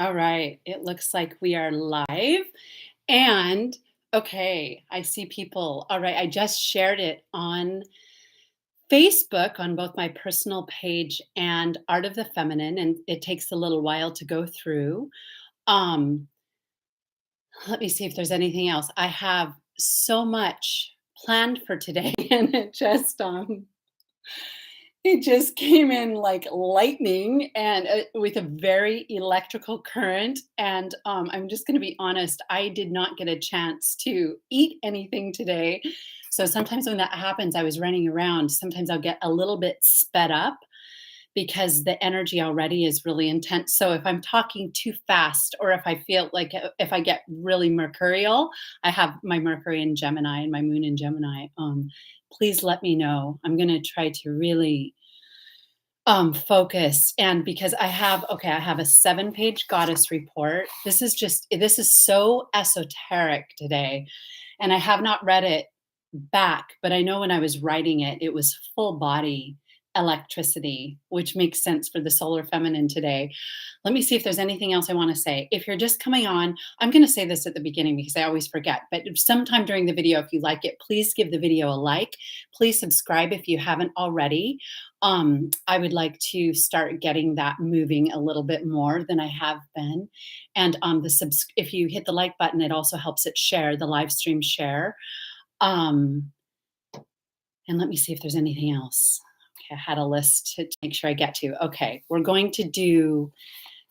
All right. It looks like we are live. And okay, I see people. All right. I just shared it on Facebook on both my personal page and Art of the Feminine, and it takes a little while to go through. Um, Let me see if there's anything else. I have so much planned for today, and it just came in like lightning and with a very electrical current. And I'm just going to be honest, I did not get a chance to eat anything today. So sometimes when that happens, I was running around. Sometimes I'll get a little bit sped up because the energy already is really intense. So if I'm talking too fast, or if I feel like if I get really mercurial, I have my Mercury in Gemini and my moon in Gemini. Please let me know. I'm going to try to really focus. And because I have a 7-page goddess report. This is so esoteric today. And I have not read it back, but I know when I was writing it, it was full body electricity, which makes sense for the solar feminine today. Let me see if there's anything else I want to say. If you're just coming on, I'm going to say this at the beginning because I always forget, but sometime during the video, if you like it, please give the video a like. Please subscribe if you haven't already. I would like to start getting that moving a little bit more than I have been. And if you hit the like button, it also helps it share, the live stream share. Um, and let me see if there's anything else. Okay, I had a list to make sure I get to. Okay, we're going to do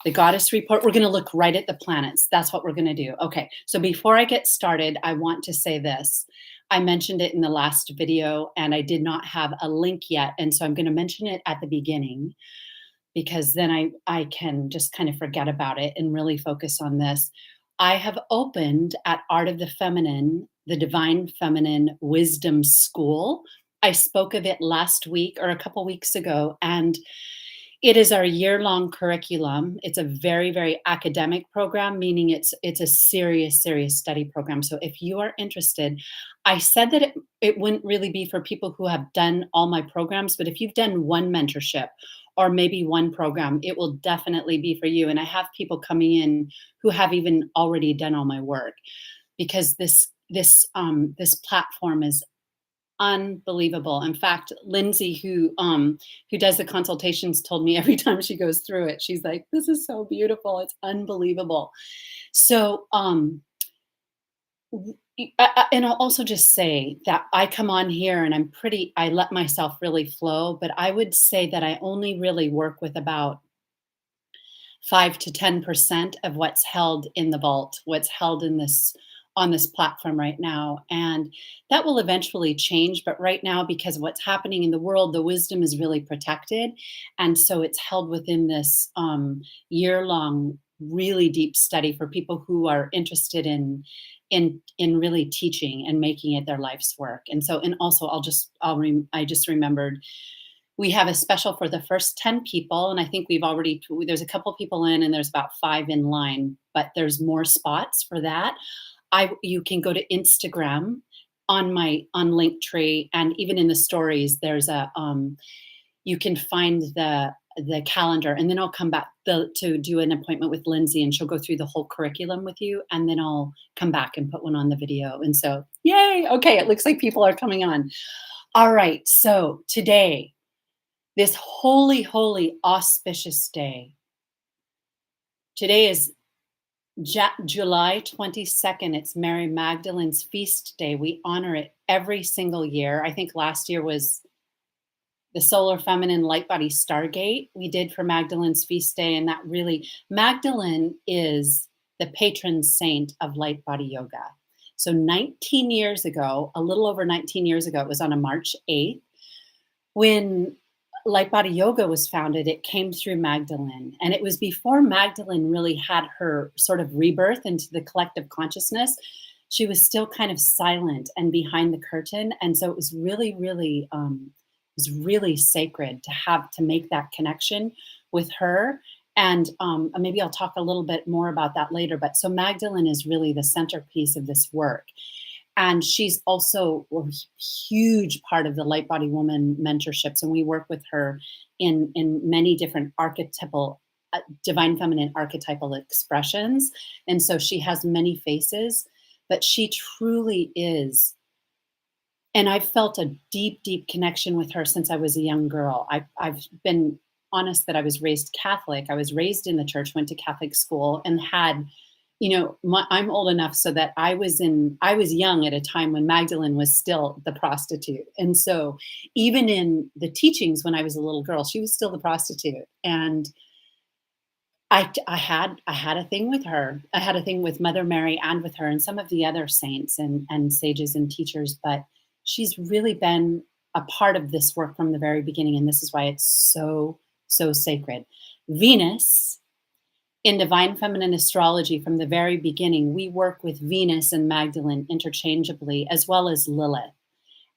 the goddess report. We're going to look right at the planets. That's what we're going to do. Okay, so before I get started, I want to say this. I mentioned it in the last video and I did not have a link yet. And so I'm going to mention it at the beginning because then I can just kind of forget about it and really focus on this. I have opened at Art of the Feminine, the Divine Feminine Wisdom School. I spoke of it last week or a couple weeks ago, and it is our year-long curriculum. It's a very, very academic program, meaning it's a serious, serious study program. So if you are interested, I said that it wouldn't really be for people who have done all my programs, but if you've done one mentorship or maybe one program, it will definitely be for you. And I have people coming in who have even already done all my work because this platform is unbelievable. In fact, Lindsay, who does the consultations, told me every time she goes through it, she's like, "This is so beautiful. It's unbelievable." So, and I'll also just say that I come on here and I let myself really flow, but I would say that I only really work with about 5 to 10% of what's held in the vault, what's held in this on this platform right now. And that will eventually change. But right now, because of what's happening in the world, the wisdom is really protected. And so it's held within this year-long, really deep study for people who are interested in really teaching and making it their life's work. And so, and also I just remembered we have a special for the first 10 people. And I think there's a couple people in and there's about 5 in line, but there's more spots for that. You can go to Instagram on Linktree, and even in the stories, there's you can find the calendar, and then I'll come back to do an appointment with Lindsay, and she'll go through the whole curriculum with you, and then I'll come back and put one on the video. And so, yay! Okay, it looks like people are coming on. All right, so today, this holy, holy, auspicious day. Today is July 22nd. It's Mary Magdalene's Feast Day. We honor it every single year. I think last year was the Solar Feminine Light Body Stargate we did for Magdalene's Feast Day. And that really, Magdalene is the patron saint of light body yoga. So 19 years ago, a little over 19 years ago, it was on a March 8th, when Light Body Yoga was founded, it came through Magdalene. And it was before Magdalene really had her sort of rebirth into the collective consciousness. She was still kind of silent and behind the curtain. And so it was really, really, sacred to make that connection with her. And maybe I'll talk a little bit more about that later. But so Magdalene is really the centerpiece of this work. And she's also a huge part of the Light Body Woman mentorships. And we work with her in many different archetypal divine feminine archetypal expressions. And so she has many faces, but she truly is. And I've felt a deep, deep connection with her since I was a young girl. I've been honest that I was raised Catholic. I was raised in the church, went to Catholic school, and had, I'm old enough so that I was young at a time when Magdalene was still the prostitute. And so even in the teachings when I was a little girl, she was still the prostitute. And I had a thing with her. I had a thing with Mother Mary and with her and some of the other saints and sages and teachers, but she's really been a part of this work from the very beginning, and this is why it's so, so sacred. Venus, in divine feminine astrology from the very beginning, we work with Venus and Magdalene interchangeably, as well as Lilith.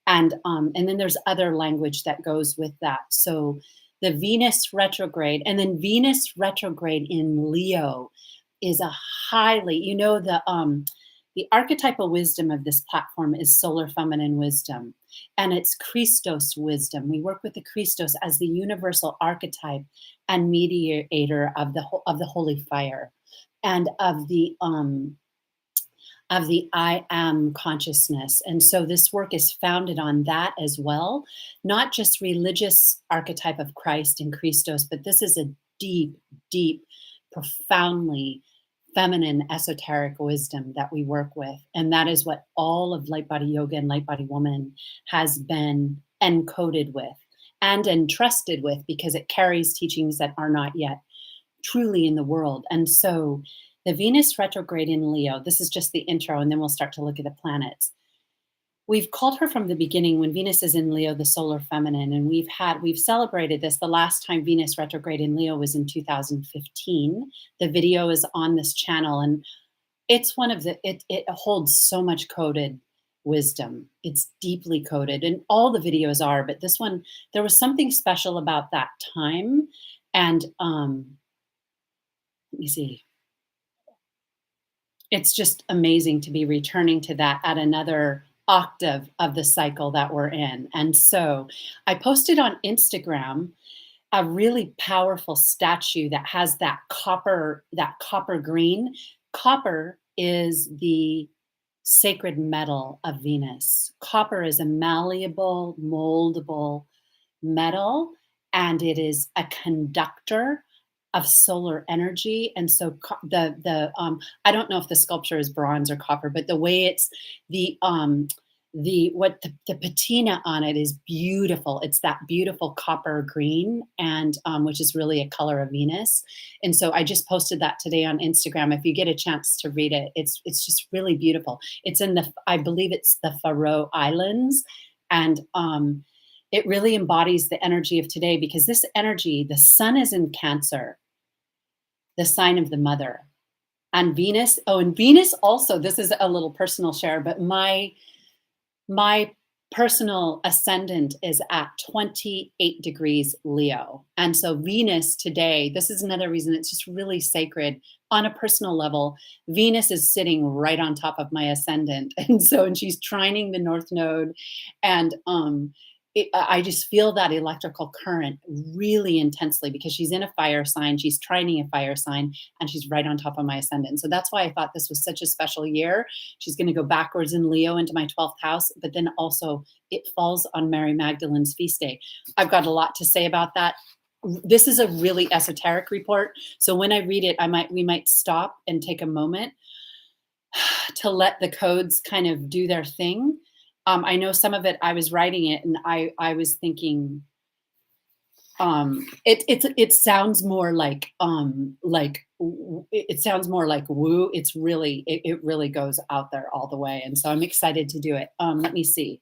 And then there's other language that goes with that. So the Venus retrograde, and then Venus retrograde in Leo is a highly, the archetypal wisdom of this platform is solar feminine wisdom, and it's Christos wisdom. We work with the Christos as the universal archetype and mediator of the holy fire, and of the I am consciousness. And so this work is founded on that as well, not just religious archetype of Christ and Christos, but this is a deep, deep, profoundly feminine esoteric wisdom that we work with. And that is what all of Light Body Yoga and Light Body Woman has been encoded with and entrusted with, because it carries teachings that are not yet truly in the world. And so the Venus retrograde in Leo, this is just the intro, and then we'll start to look at the planets. We've called her from the beginning, when Venus is in Leo, the solar feminine, and we've celebrated this. The last time Venus retrograde in Leo was in 2015. The video is on this channel, and it's it holds so much coded wisdom. It's deeply coded, and all the videos are, but this one, there was something special about that time. And let me see. It's just amazing to be returning to that at another octave of the cycle that we're in. And so I posted on Instagram a really powerful statue that has that copper green. Copper is the sacred metal of Venus. Copper is a malleable, moldable metal, and it is a conductor of solar energy. And so I don't know if the sculpture is bronze or copper, but the way it's the patina on it is beautiful. It's that beautiful copper green, and which is really a color of Venus. And so I just posted that today on Instagram. If you get a chance to read it, it's just really beautiful. It's in I believe it's the Faroe Islands, and it really embodies the energy of today, because this energy, the sun is in Cancer, the sign of the mother. And Venus, and Venus also, this is a little personal share, but my personal ascendant is at 28 degrees Leo. And so Venus today, this is another reason it's just really sacred on a personal level. Venus is sitting right on top of my ascendant. And she's trining the North Node. And I just feel that electrical current really intensely, because she's in a fire sign, she's trining a fire sign, and she's right on top of my ascendant. So that's why I thought this was such a special year. She's going to go backwards in Leo into my 12th house, but then also it falls on Mary Magdalene's feast day. I've got a lot to say about that. This is a really esoteric report. So when I read it, we might stop and take a moment to let the codes kind of do their thing. I know some of it, I was writing it and I was thinking, it sounds more like it sounds more like woo. It's really, it really goes out there all the way. And so I'm excited to do it. Let me see.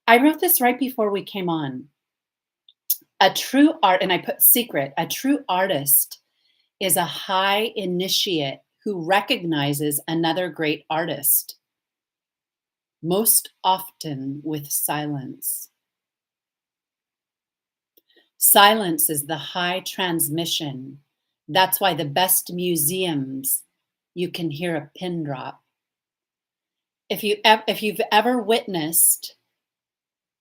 I wrote this right before we came on. A true art, and I put secret, a true artist is a high initiate who recognizes another great artist, most often with silence. Silence is the high transmission. That's why the best museums, you can hear a pin drop. If you've ever witnessed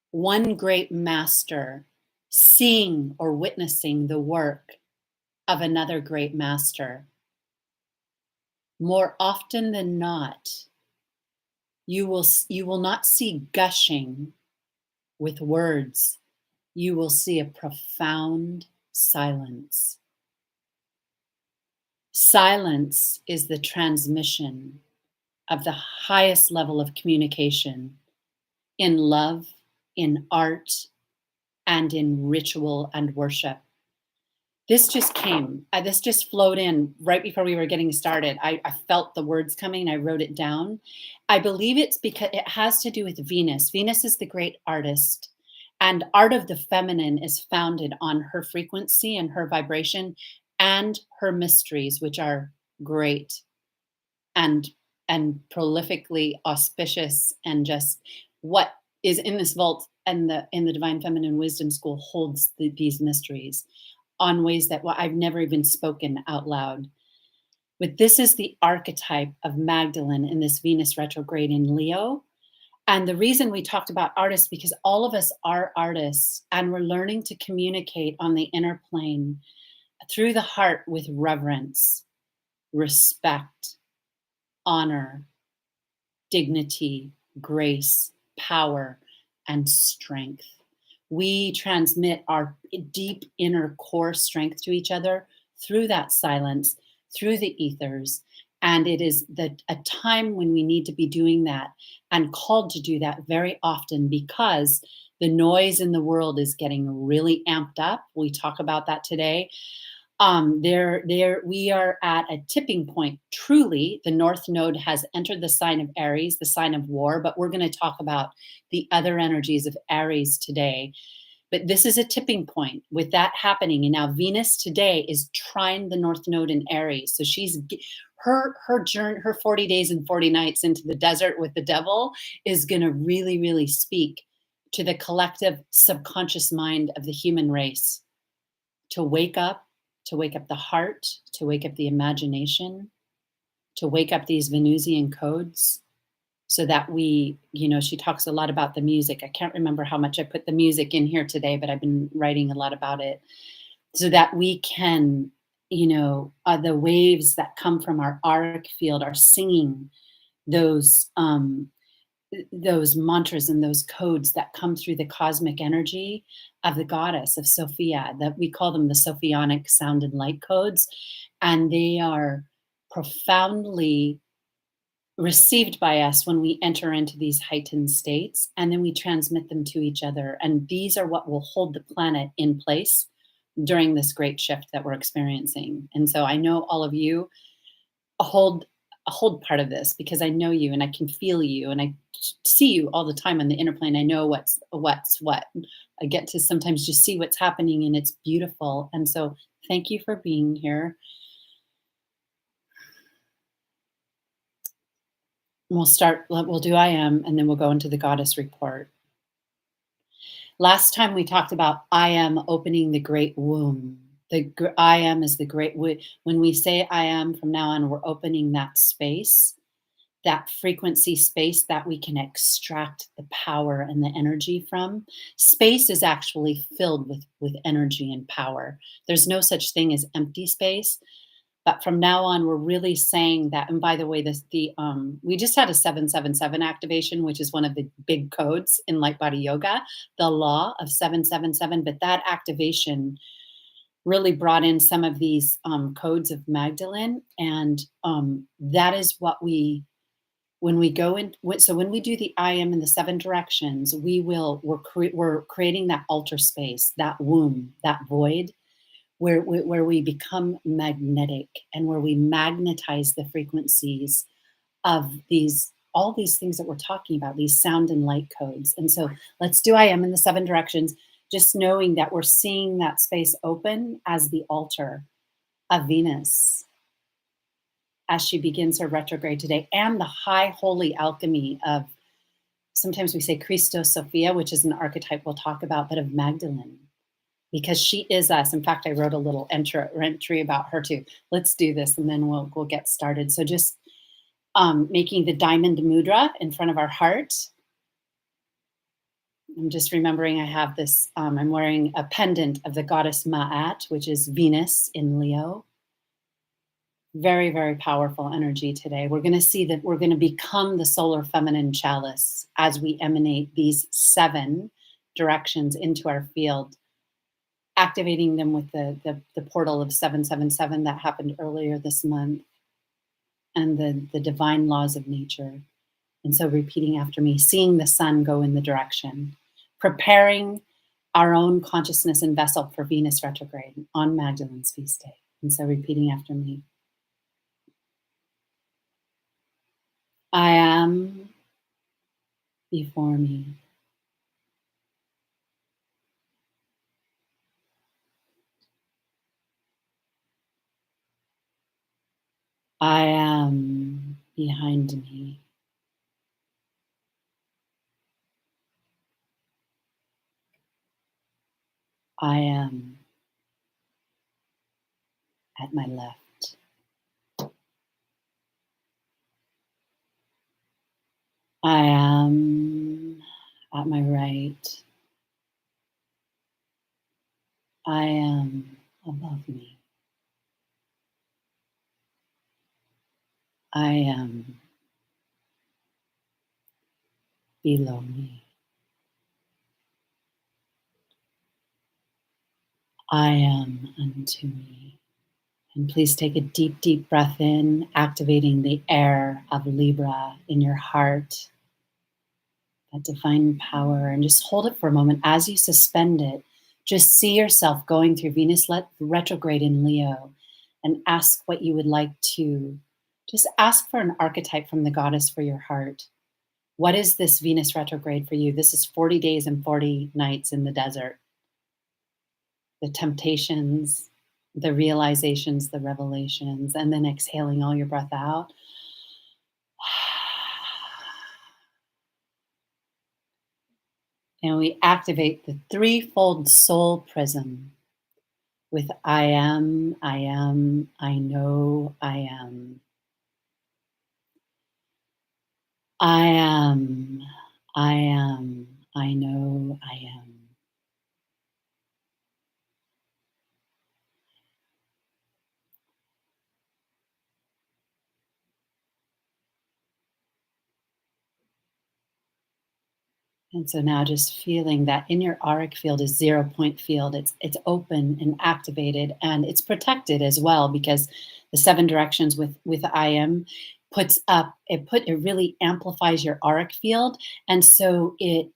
one great master seeing or witnessing the work of another great master. More often than not, you will not see gushing with words. You will see a profound silence. Silence is the transmission of the highest level of communication in love, in art, and in ritual and worship. This just came, this just flowed in right before we were getting started. I felt the words coming, I wrote it down. I believe it's because it has to do with Venus. Venus is the great artist, and art of the feminine is founded on her frequency and her vibration and her mysteries, which are great and prolifically auspicious, and just what is in this vault and in the divine feminine wisdom school holds these mysteries on ways that, well, I've never even spoken out loud. But this is the archetype of Magdalene in this Venus retrograde in Leo. And the reason we talked about artists, because all of us are artists, and we're learning to communicate on the inner plane through the heart with reverence, respect, honor, dignity, grace, power, and strength. We transmit our deep inner core strength to each other through that silence, through the ethers. And it is a time when we need to be doing that and called to do that very often, because the noise in the world is getting really amped up. We talk about that today. We are at a tipping point. Truly, the North Node has entered the sign of Aries, the sign of war, but we're going to talk about the other energies of Aries today. But this is a tipping point with that happening. And now Venus today is trine the North Node in Aries. So her journey, her 40 days and 40 nights into the desert with the devil is going to really, really speak to the collective subconscious mind of the human race to wake up the heart, to wake up the imagination, to wake up these Venusian codes, so that she talks a lot about the music. I can't remember how much I put the music in here today, but I've been writing a lot about it, so that we can, the waves that come from our auric field are singing those mantras and those codes that come through the cosmic energy of the goddess of Sophia, that we call them the Sophionic sound and light codes. And they are profoundly received by us when we enter into these heightened states, and then we transmit them to each other. And these are what will hold the planet in place during this great shift that we're experiencing. And so I know all of you hold part of this, because I know you and I can feel you and I see you all the time on the inner plane. I know what's what. I get to sometimes just see what's happening, and it's beautiful. And so thank you for being here. We'll do I am, and then we'll go into the goddess report. Last time we talked about I am opening the great womb. I am is the great, when we say I am from now on, we're opening that space, that frequency space that we can extract the power and the energy from. Space is actually filled with energy and power. There's no such thing as empty space. But from now on, we're really saying that. And by the way, we just had a 777 activation, which is one of the big codes in Light Body Yoga, the law of 777. But that activation really brought in some of these codes of Magdalene. And that is what when we go in, so when we do the I am in the 7 directions, we're creating that altar space, that womb, that void, where we become magnetic, and where we magnetize the frequencies of all these things that we're talking about, these sound and light codes. And so let's do I am in the 7 directions, just knowing that we're seeing that space open as the altar of Venus as she begins her retrograde today, and the high holy alchemy of, sometimes we say Christos Sophia, which is an archetype we'll talk about, but of Magdalene, because she is us. In fact, I wrote a little entry about her too. Let's do this, and then we'll get started. So just making the diamond mudra in front of our heart. I'm just remembering I have this, I'm wearing a pendant of the goddess Ma'at, which is Venus in Leo. Very, very powerful energy today. We're going to see that we're going to become the solar feminine chalice as we emanate these 7 directions into our field, activating them with the portal of 777 that happened earlier this month, and the divine laws of nature. And so repeating after me, seeing the sun go in the direction, preparing our own consciousness and vessel for Venus retrograde on Magdalene's feast day. And so repeating after me. I am before me. I am behind me. I am at my left. I am at my right. I am above me. I am below me. I am unto me. And please take a deep, deep breath in, activating the air of Libra in your heart, that divine power, and just hold it for a moment. As you suspend it, just see yourself going through Venus retrograde in Leo, and ask what you would like to, just ask for an archetype from the goddess for your heart. What is this Venus retrograde for you? This is 40 days and 40 nights in the desert. The temptations, the realizations, the revelations, and then exhaling all your breath out. And we activate the threefold soul prism with I am, I know, I am. I am, I know, I am. And so now just feeling that in your auric field is 0 point field. It's open and activated, and it's protected as well, because the 7 directions with I am it really amplifies your auric field. And so it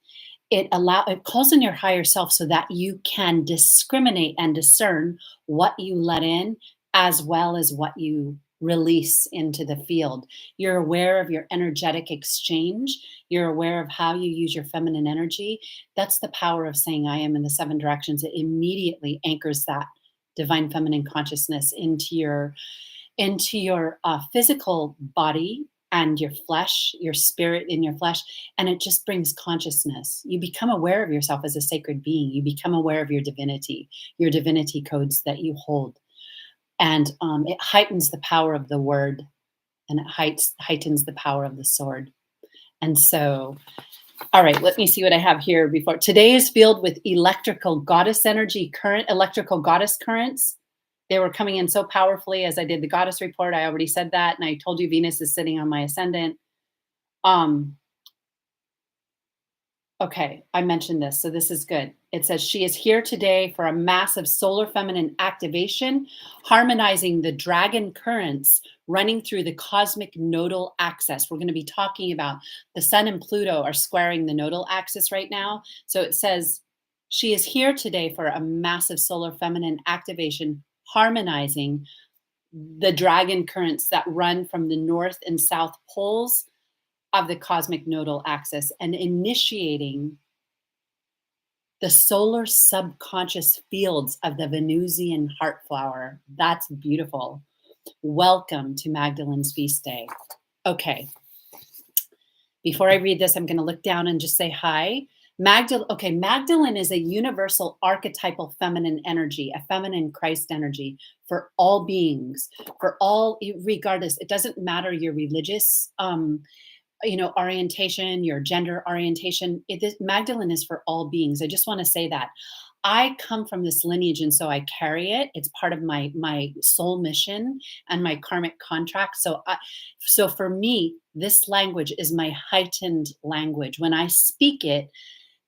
calls in your higher self so that you can discriminate and discern what you let in as well as what you release into the field. You're aware of your energetic exchange. You're aware of how you use your feminine energy. That's the power of saying I am in the 7 directions. It immediately anchors that divine feminine consciousness into your physical body and your flesh, your spirit in your flesh, and it just brings consciousness. You become aware of yourself as a sacred being. You become aware of your divinity codes that you hold, and it heightens the power of the word, and it heightens the power of the sword. And so, all right, let me see what I have here before. Today is filled with electrical goddess energy, electrical goddess currents. They were coming in so powerfully as I did the goddess report. I already said that, and I told you Venus is sitting on my ascendant. Okay, I mentioned this, so this is good. It says she is here today for a massive solar feminine activation, harmonizing the dragon currents running through the cosmic nodal axis. We're going to be talking about the sun and Pluto are squaring the nodal axis right now. So it says she is here today for a massive solar feminine activation, harmonizing the dragon currents that run from the north and south poles of the cosmic nodal axis, and initiating the solar subconscious fields of the Venusian heart flower. That's beautiful. Welcome to Magdalene's Feast Day. Okay. Before I read this, I'm going to look down and just say hi. Magdalene is a universal archetypal feminine energy, a feminine Christ energy for all beings, for all, regardless. It doesn't matter your religious orientation, your gender orientation. Magdalene is for all beings. I just want to say that. I come from this lineage, and so I carry it. It's part of my soul mission and my karmic contract. So for me, this language is my heightened language. When I speak it,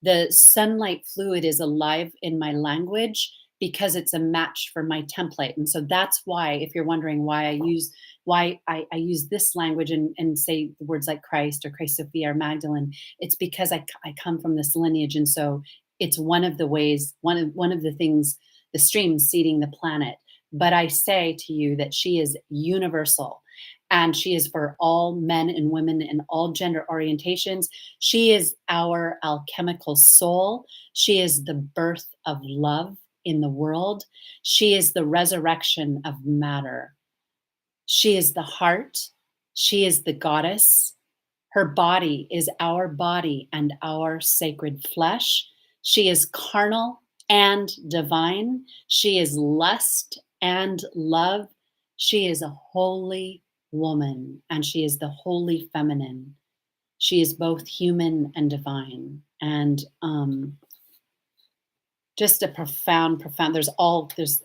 the sunlight fluid is alive in my language because it's a match for my template. And so that's why, if you're wondering why I use this language and say the words like Christ or Christ Sophia or Magdalene, it's because I come from this lineage. And so it's one of the ways, one of the things, the streams seeding the planet. But I say to you that she is universal, and she is for all men and women and all gender orientations. She is our alchemical soul. She is the birth of love in the world. She is the resurrection of matter. She is the heart. She is the goddess. Her body is our body and our sacred flesh. She is carnal and divine. She is lust and love. She is a holy woman, and she is the holy feminine. She is both human and divine. And just a profound, there's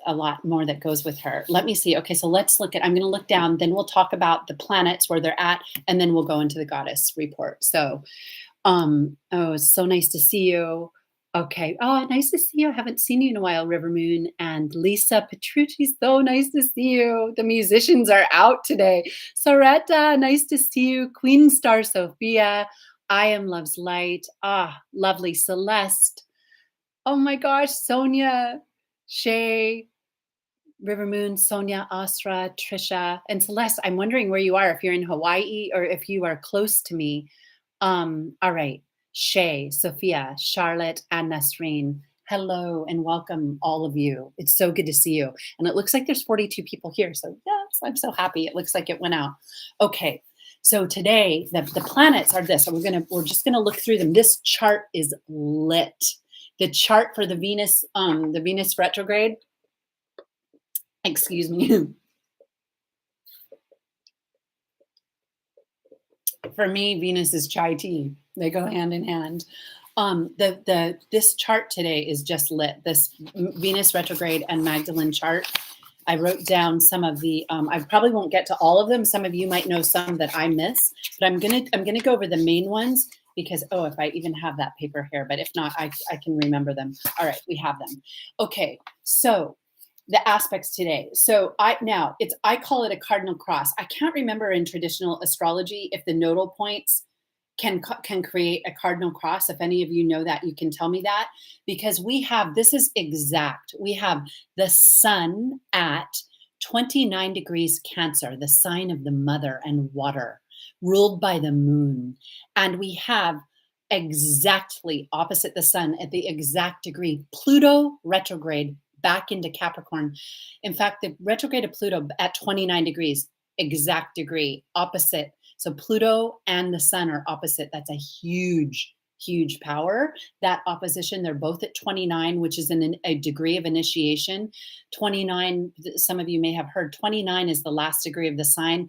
a lot more that goes with her. Let me see. Okay, so I'm going to look down, then we'll talk about the planets, where they're at, and then we'll go into the goddess report. So, it's so nice to see you. Okay. Oh, nice to see you. I haven't seen you in a while, River Moon. And Lisa Petrucci, so nice to see you. The musicians are out today. Soretta, nice to see you. Queen Star Sophia, I am Love's Light. Lovely Celeste. Oh my gosh, Sonia, Shay, River Moon, Sonia, Asra, Trisha, and Celeste. I'm wondering where you are, if you're in Hawaii or if you are close to me. All right. Shay, Sophia, Charlotte, and Nasreen. Hello and welcome, all of you. It's so good to see you. And it looks like there's 42 people here. So yes, I'm so happy. It looks like it went out. Okay. So today the planets are this. We're just gonna look through them. This chart is lit. The chart for the Venus retrograde. Excuse me. For me, Venus is chai tea. They go hand in hand. This chart today is just lit. This Venus retrograde and Magdalene chart. I wrote down some of the. I probably won't get to all of them. Some of you might know some that I miss, but I'm gonna go over the main ones because if I even have that paper here, but if not, I can remember them. All right, we have them. Okay, so the aspects today. So I call it a cardinal cross. I can't remember in traditional astrology if the nodal points can create a cardinal cross. If any of you know that, you can tell me that, because this is exact. We have the sun at 29 degrees Cancer, the sign of the mother and water, ruled by the moon. And we have exactly opposite the sun at the exact degree, Pluto retrograde back into Capricorn. In fact, the retrograde of Pluto at 29 degrees, exact degree, opposite. So Pluto and the sun are opposite. That's a huge, huge power. That opposition, they're both at 29, which is a degree of initiation. 29, some of you may have heard, 29 is the last degree of the sign.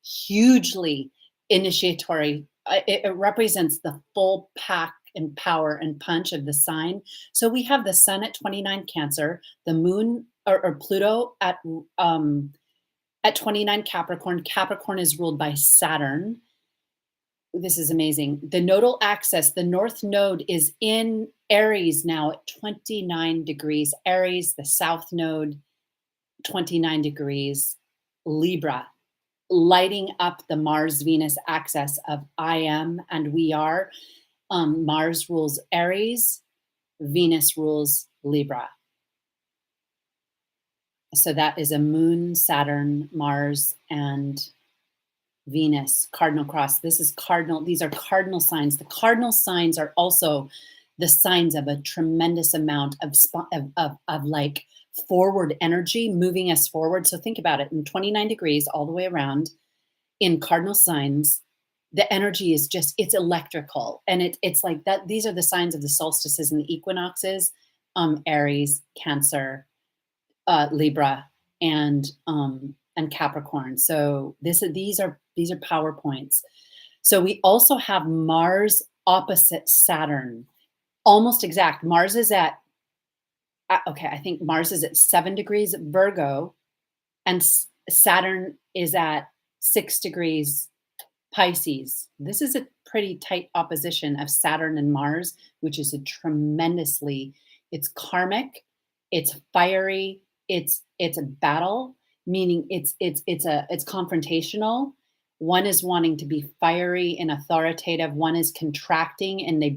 Hugely initiatory. It represents the full pack and power and punch of the sign. So we have the sun at 29 Cancer, the moon or Pluto at 29 Capricorn. Capricorn is ruled by Saturn. This is amazing. The nodal axis, the north node is in Aries now at 29 degrees. Aries, the south node, 29 degrees. Libra, lighting up the Mars-Venus axis of I am and we are. Mars rules Aries, Venus rules Libra. So that is a moon, Saturn, Mars, and Venus cardinal cross. This is cardinal. These are cardinal signs. The cardinal signs are also the signs of a tremendous amount of like forward energy moving us forward. So think about it, in 29 degrees all the way around in cardinal signs, the energy is just, it's electrical. And it's like that. These are the signs of the solstices and the equinoxes, Aries, Cancer, Libra, and Capricorn. So these are PowerPoints. So we also have Mars opposite Saturn, almost exact. Mars is at, okay, I think Mars is at 7 degrees Virgo, and Saturn is at 6 degrees Pisces. This is a pretty tight opposition of Saturn and Mars, which is a tremendously, it's karmic, it's fiery, it's a battle, meaning it's confrontational. One is wanting to be fiery and authoritative, one is contracting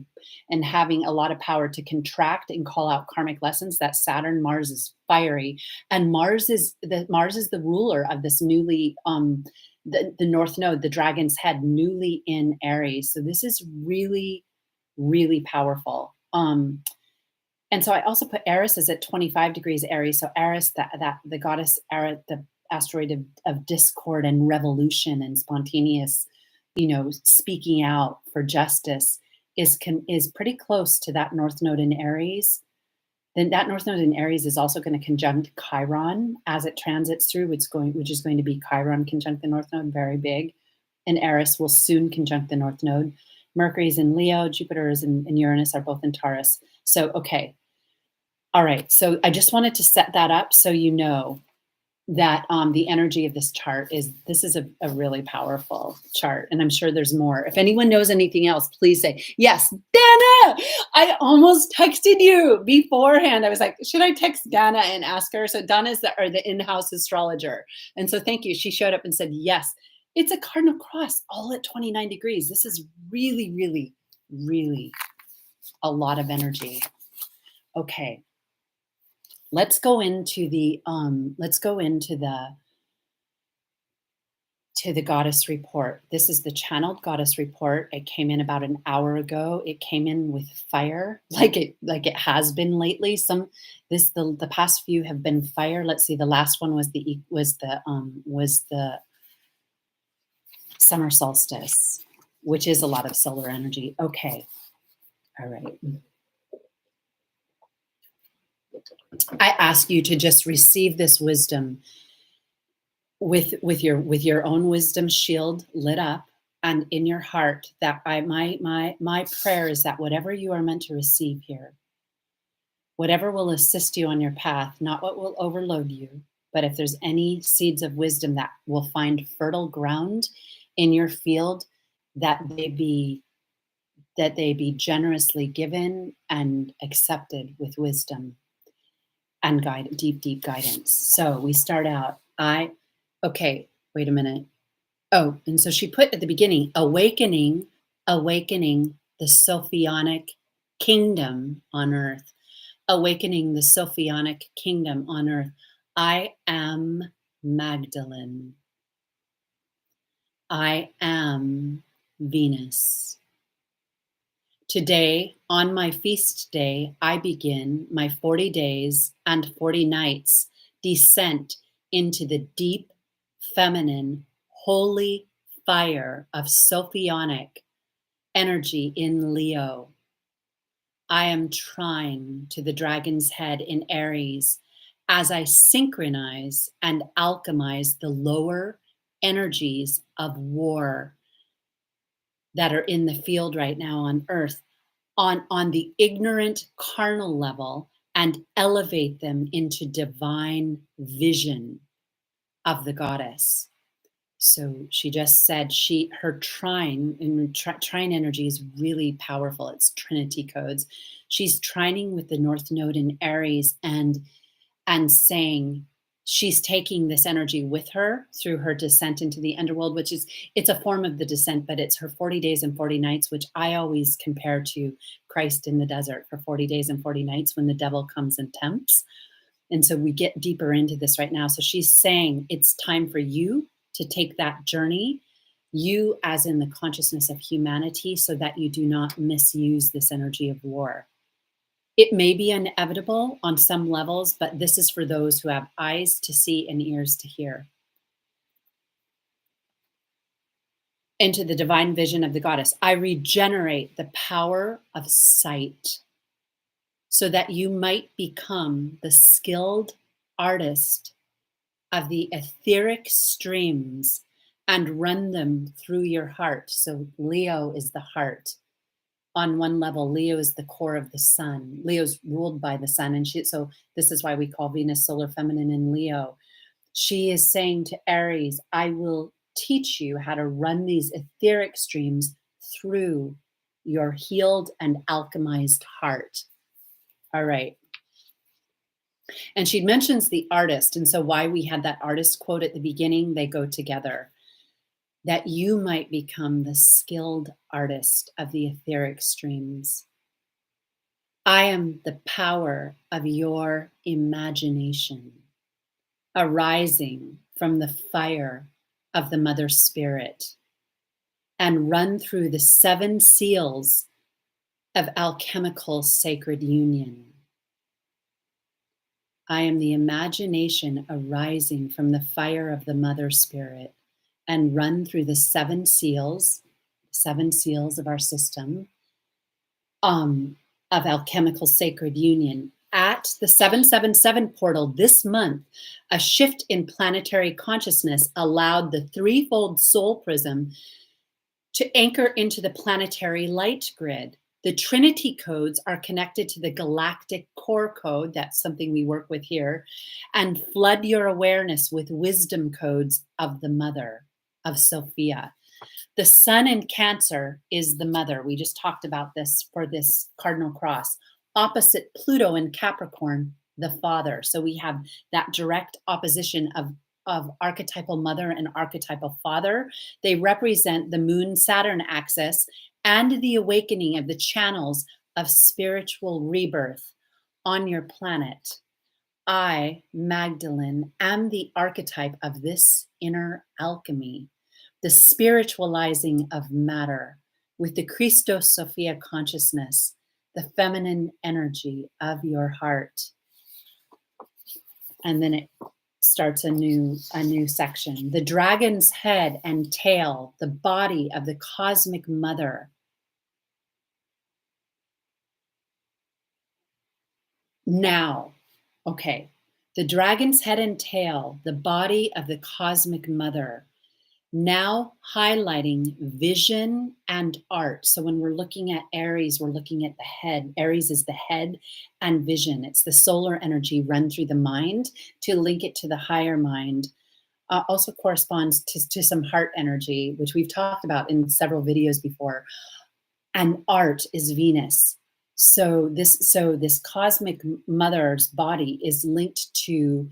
and having a lot of power to contract and call out karmic lessons. That Saturn Mars is fiery, and Mars is the ruler of this newly the North Node, the dragon's head, newly in Aries. So this is really, really powerful. And so I also put Eris is at 25 degrees Aries. So Eris, that the goddess Eris, the asteroid of discord and revolution and spontaneous, speaking out for justice, is pretty close to that North Node in Aries. Then that North Node in Aries is also going to conjunct Chiron as it transits through, which is going to be Chiron conjunct the North Node, very big. And Eris will soon conjunct the North Node. Mercury's in Leo, Jupiter is and Uranus are both in Taurus. So, okay. All right. So I just wanted to set that up so you know that the energy of this chart is a really powerful chart, and I'm sure there's more. If anyone knows anything else, please say yes. Dana, I almost texted you beforehand. I was like, should I text Dana and ask her? So Dana is the in-house astrologer, and so thank you. She showed up and said yes. It's a cardinal cross, all at 29 degrees. This is really, really, really a lot of energy. Okay. Let's go into the goddess report. This is the channeled goddess report. It came in about an hour ago. It came in with fire, like it has been lately. The past few have been fire. Let's see. The last one was the summer solstice, which is a lot of solar energy. Okay. All right. I ask you to just receive this wisdom with your own wisdom shield lit up and in your heart. That my prayer is that whatever you are meant to receive here, whatever will assist you on your path, not what will overload you, but if there's any seeds of wisdom that will find fertile ground in your field, that they be generously given and accepted with wisdom and deep guidance. So we start out, okay, wait a minute. Oh, and so she put at the beginning, awakening the Sophionic kingdom on earth. Awakening the Sophionic kingdom on earth. I am Magdalene. I am Venus. Today, on my feast day, I begin my 40 days and 40 nights descent into the deep, feminine, holy fire of Sophionic energy in Leo. I am trine to the dragon's head in Aries as I synchronize and alchemize the lower energies of war that are in the field right now on earth, on the ignorant carnal level, and elevate them into divine vision of the goddess. So she just said her trine, and trine energy is really powerful. It's Trinity codes. She's trining with the North Node in Aries and saying, she's taking this energy with her through her descent into the underworld, it's a form of the descent, but it's her 40 days and 40 nights, which I always compare to Christ in the desert for 40 days and 40 nights when the devil comes and tempts. And so we get deeper into this right now. So she's saying it's time for you to take that journey, you as in the consciousness of humanity, so that you do not misuse this energy of war. It may be inevitable on some levels, but this is for those who have eyes to see and ears to hear. Into the divine vision of the goddess. I regenerate the power of sight so that you might become the skilled artist of the etheric streams and run them through your heart. So Leo is the heart. On one level, Leo is the core of the sun. Leo's ruled by the sun. And so this is why we call Venus solar feminine in Leo. She is saying to Aries, I will teach you how to run these etheric streams through your healed and alchemized heart. All right. And she mentions the artist. And so why we had that artist quote at the beginning, they go together. That you might become the skilled artist of the etheric streams. I am the power of your imagination, arising from the fire of the Mother Spirit, and run through the 7 seals of alchemical sacred union. I am the imagination arising from the fire of the Mother Spirit, and run through the 7 seals of our system, of alchemical sacred union. At the 777 portal this month, a shift in planetary consciousness allowed the threefold soul prism to anchor into the planetary light grid. The Trinity codes are connected to the galactic core code, that's something we work with here, and flood your awareness with wisdom codes of the Mother, of Sophia. The sun in Cancer is the mother. We just talked about this for this cardinal cross. Opposite Pluto in Capricorn, the father. So we have that direct opposition of archetypal mother and archetypal father. They represent the Moon-Saturn axis and the awakening of the channels of spiritual rebirth on your planet. I, Magdalene, am the archetype of this inner alchemy, the spiritualizing of matter with the Christos Sophia consciousness, the feminine energy of your heart. And then it starts a new section. The dragon's head and tail, the body of the cosmic mother. Now, okay, the dragon's head and tail, the body of the cosmic mother, now highlighting vision and art. So when we're looking at Aries, we're looking at the head. Aries is the head and vision. It's the solar energy run through the mind to link it to the higher mind. Also corresponds to some heart energy, which we've talked about in several videos before. And art is Venus. So this cosmic mother's body is linked to,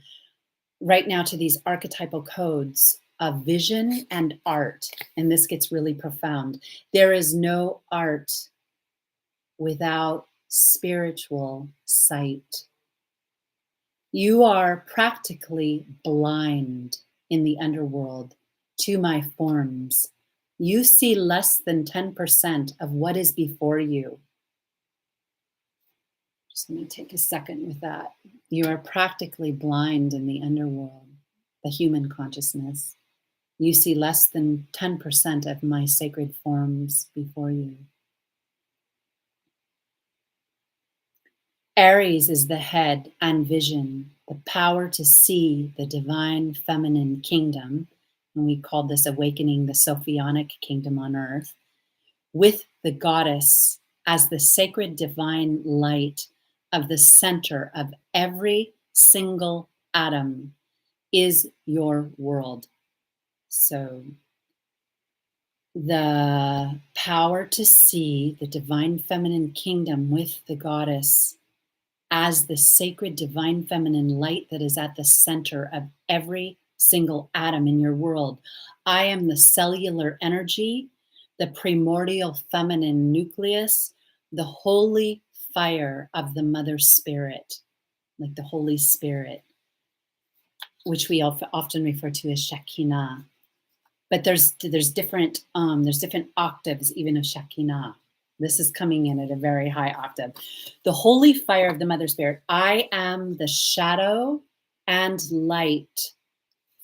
right now, to these archetypal codes of vision and art. And this gets really profound. There is no art without spiritual sight. You are practically blind in the underworld to my forms. You see less than 10% of what is before you. Just going to take a second with that. You are practically blind in the underworld, the human consciousness. You see less than 10% of my sacred forms before you. Aries is the head and vision, the power to see the divine feminine kingdom, and we call this awakening the Sophionic kingdom on earth, with the goddess as the sacred divine light of the center of every single atom is your world. So the power to see the divine feminine kingdom with the goddess as the sacred divine feminine light that is at the center of every single atom in your world. I am the cellular energy, the primordial feminine nucleus, the holy fire of the Mother Spirit, like the Holy Spirit, which we often refer to as Shekinah. But there's different octaves even of Shekinah. This is coming in at a very high octave. The holy fire of the Mother Spirit. I am the shadow and light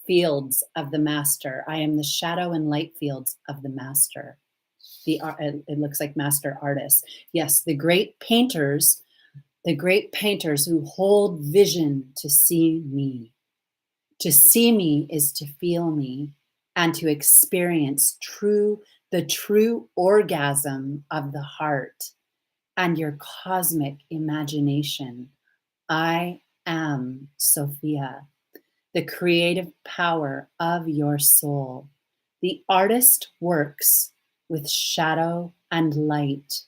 fields of the Master. I am the shadow and light fields of the Master. It looks like master artists. Yes, the great painters who hold vision to see me. To see me is to feel me. and to experience the true orgasm of the heart and your cosmic imagination. I am Sophia, the creative power of your soul. The artist works with shadow and light.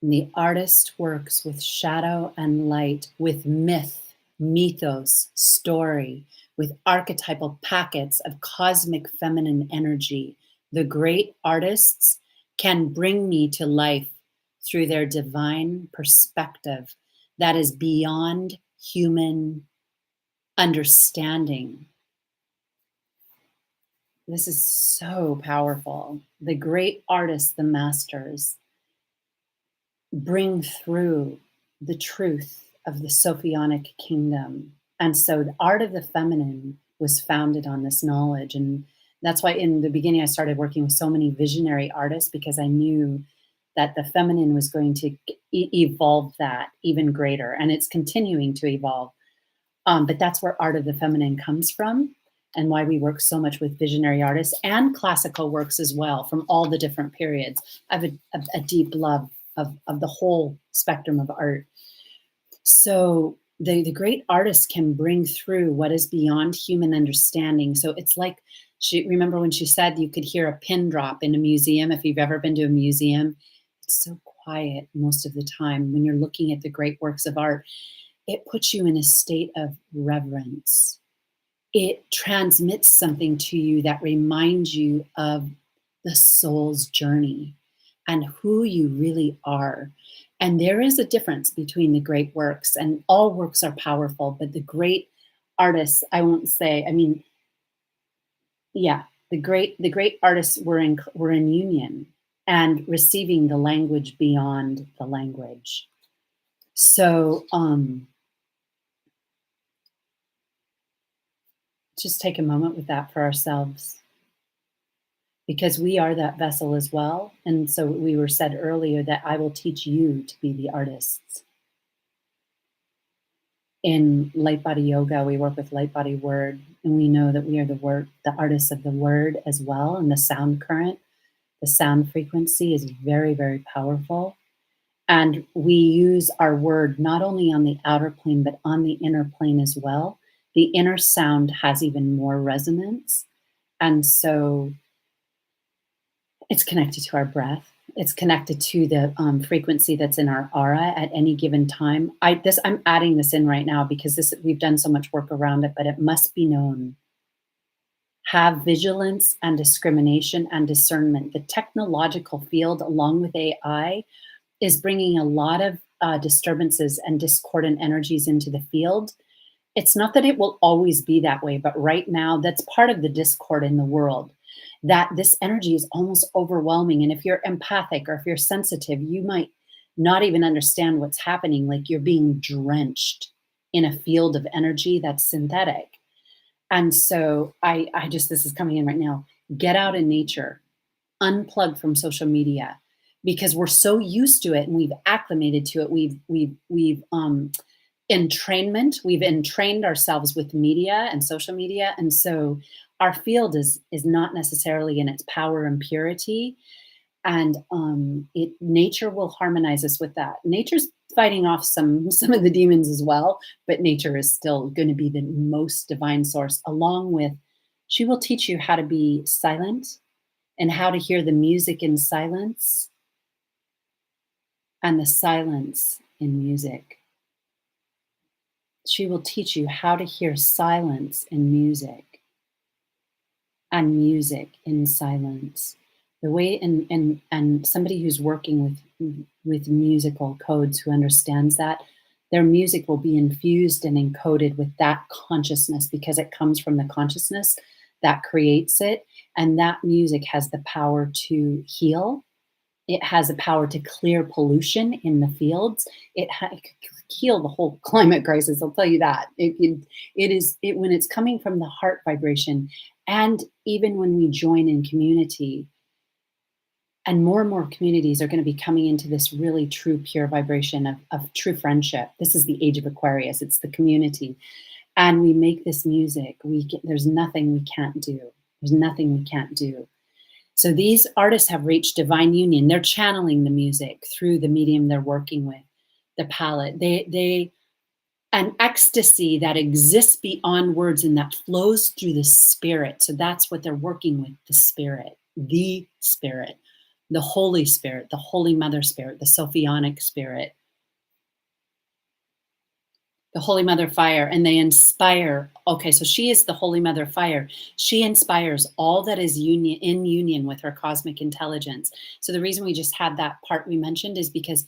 And the artist works with shadow and light, with myth, mythos, story, with archetypal packets of cosmic feminine energy. The great artists can bring me to life through their divine perspective that is beyond human understanding. This is so powerful. The great artists, the masters, bring through the truth of the Sophionic kingdom. And so the art of the feminine was founded on this knowledge. And that's why in the beginning I started working with so many visionary artists, because I knew that the feminine was going to evolve that even greater. And it's continuing to evolve. But that's where art of the feminine comes from, and why we work so much with visionary artists and classical works as well from all the different periods. I have a deep love of the whole spectrum of art. So the great artists can bring through what is beyond human understanding. So it's like, remember when she said you could hear a pin drop in a museum? If you've ever been to a museum, it's so quiet most of the time when you're looking at the great works of art. It puts you in a state of reverence. It transmits something to you that reminds you of the soul's journey and who you really are. And there is a difference between the great works, and all works are powerful, but the great artists, I won't say, I mean, yeah, the great artists were in union and receiving the language beyond the language. So just take a moment with that for ourselves, because we are that vessel as well. And so we were said earlier that I will teach you to be the artists. In light body yoga, we work with light body word, and we know that we are the artists of the word as well. And the sound current, the sound frequency is very, very powerful. And we use our word not only on the outer plane, but on the inner plane as well. The inner sound has even more resonance. And so it's connected to our breath. It's connected to the frequency that's in our aura at any given time. I'm adding this in right now because we've done so much work around it, but it must be known. Have vigilance and discrimination and discernment. The technological field, along with AI, is bringing a lot of disturbances and discordant energies into the field. It's not that it will always be that way, but right now, that's part of the discord in the world, that this energy is almost overwhelming. And if you're empathic or if you're sensitive, you might not even understand what's happening. Like you're being drenched in a field of energy that's synthetic. And so this is coming in right now. Get out in nature, unplug from social media, because we're so used to it and we've acclimated to it. We've entrained ourselves with media and social media, and so our field is not necessarily in its power and purity. And nature will harmonize us with that. Nature's fighting off some of the demons as well, but nature is still going to be the most divine source. Along with, she will teach you how to be silent and how to hear the music in silence and the silence in music. She will teach you how to hear silence in music and music in silence. The way, and somebody who's working with musical codes, who understands that, their music will be infused and encoded with that consciousness, because it comes from the consciousness that creates it. And that music has the power to heal. It has the power to clear pollution in the fields. It could heal the whole climate crisis. I'll tell you that. It is when it's coming from the heart vibration, and even when we join in community, And more communities are going to be coming into this really true, pure vibration of true friendship. This is the age of Aquarius. It's the community. And we make this music. There's nothing we can't do. There's nothing we can't do. So these artists have reached divine union. They're channeling the music through the medium they're working with, the palette. They an ecstasy that exists beyond words and that flows through the spirit. So that's what they're working with, the spirit, the Holy Spirit, the Holy Mother Spirit, the Sophionic Spirit, the Holy Mother Fire, and they inspire. Okay, so she is the Holy Mother Fire. She inspires all that is in union with her cosmic intelligence. So the reason we just had that part we mentioned is because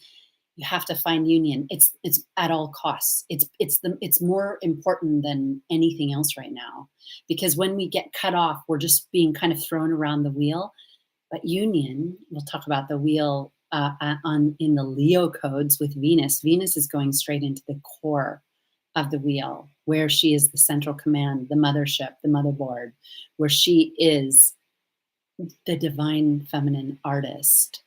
you have to find union. It's at all costs. It's more important than anything else right now, because when we get cut off, we're just being kind of thrown around the wheel. But union, we'll talk about the wheel in the Leo codes with Venus. Venus is going straight into the core of the wheel, where she is the central command, the mothership, the motherboard, where she is the divine feminine artist.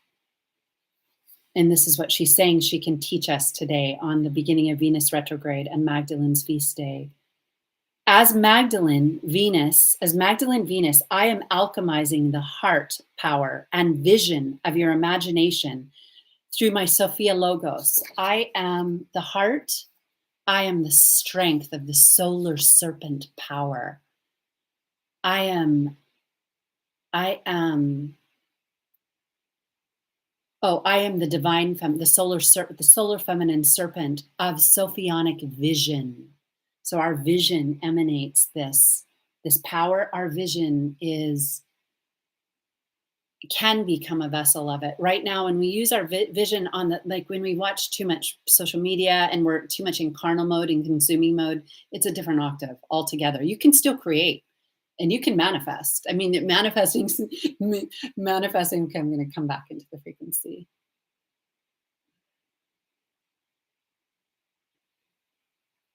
And this is what she's saying she can teach us today on the beginning of Venus retrograde and Magdalene's feast day. As Magdalene Venus, I am alchemizing the heart power and vision of your imagination through my Sophia Logos. I am the heart. I am the strength of the solar serpent power. I am the divine the solar feminine serpent of Sophionic vision. So our vision emanates this power. Our vision can become a vessel of it. Right now, when we use our vision when we watch too much social media and we're too much in carnal mode and consuming mode, it's a different octave altogether. You can still create and you can manifest. I mean, manifesting, okay, I'm going to come back into the frequency.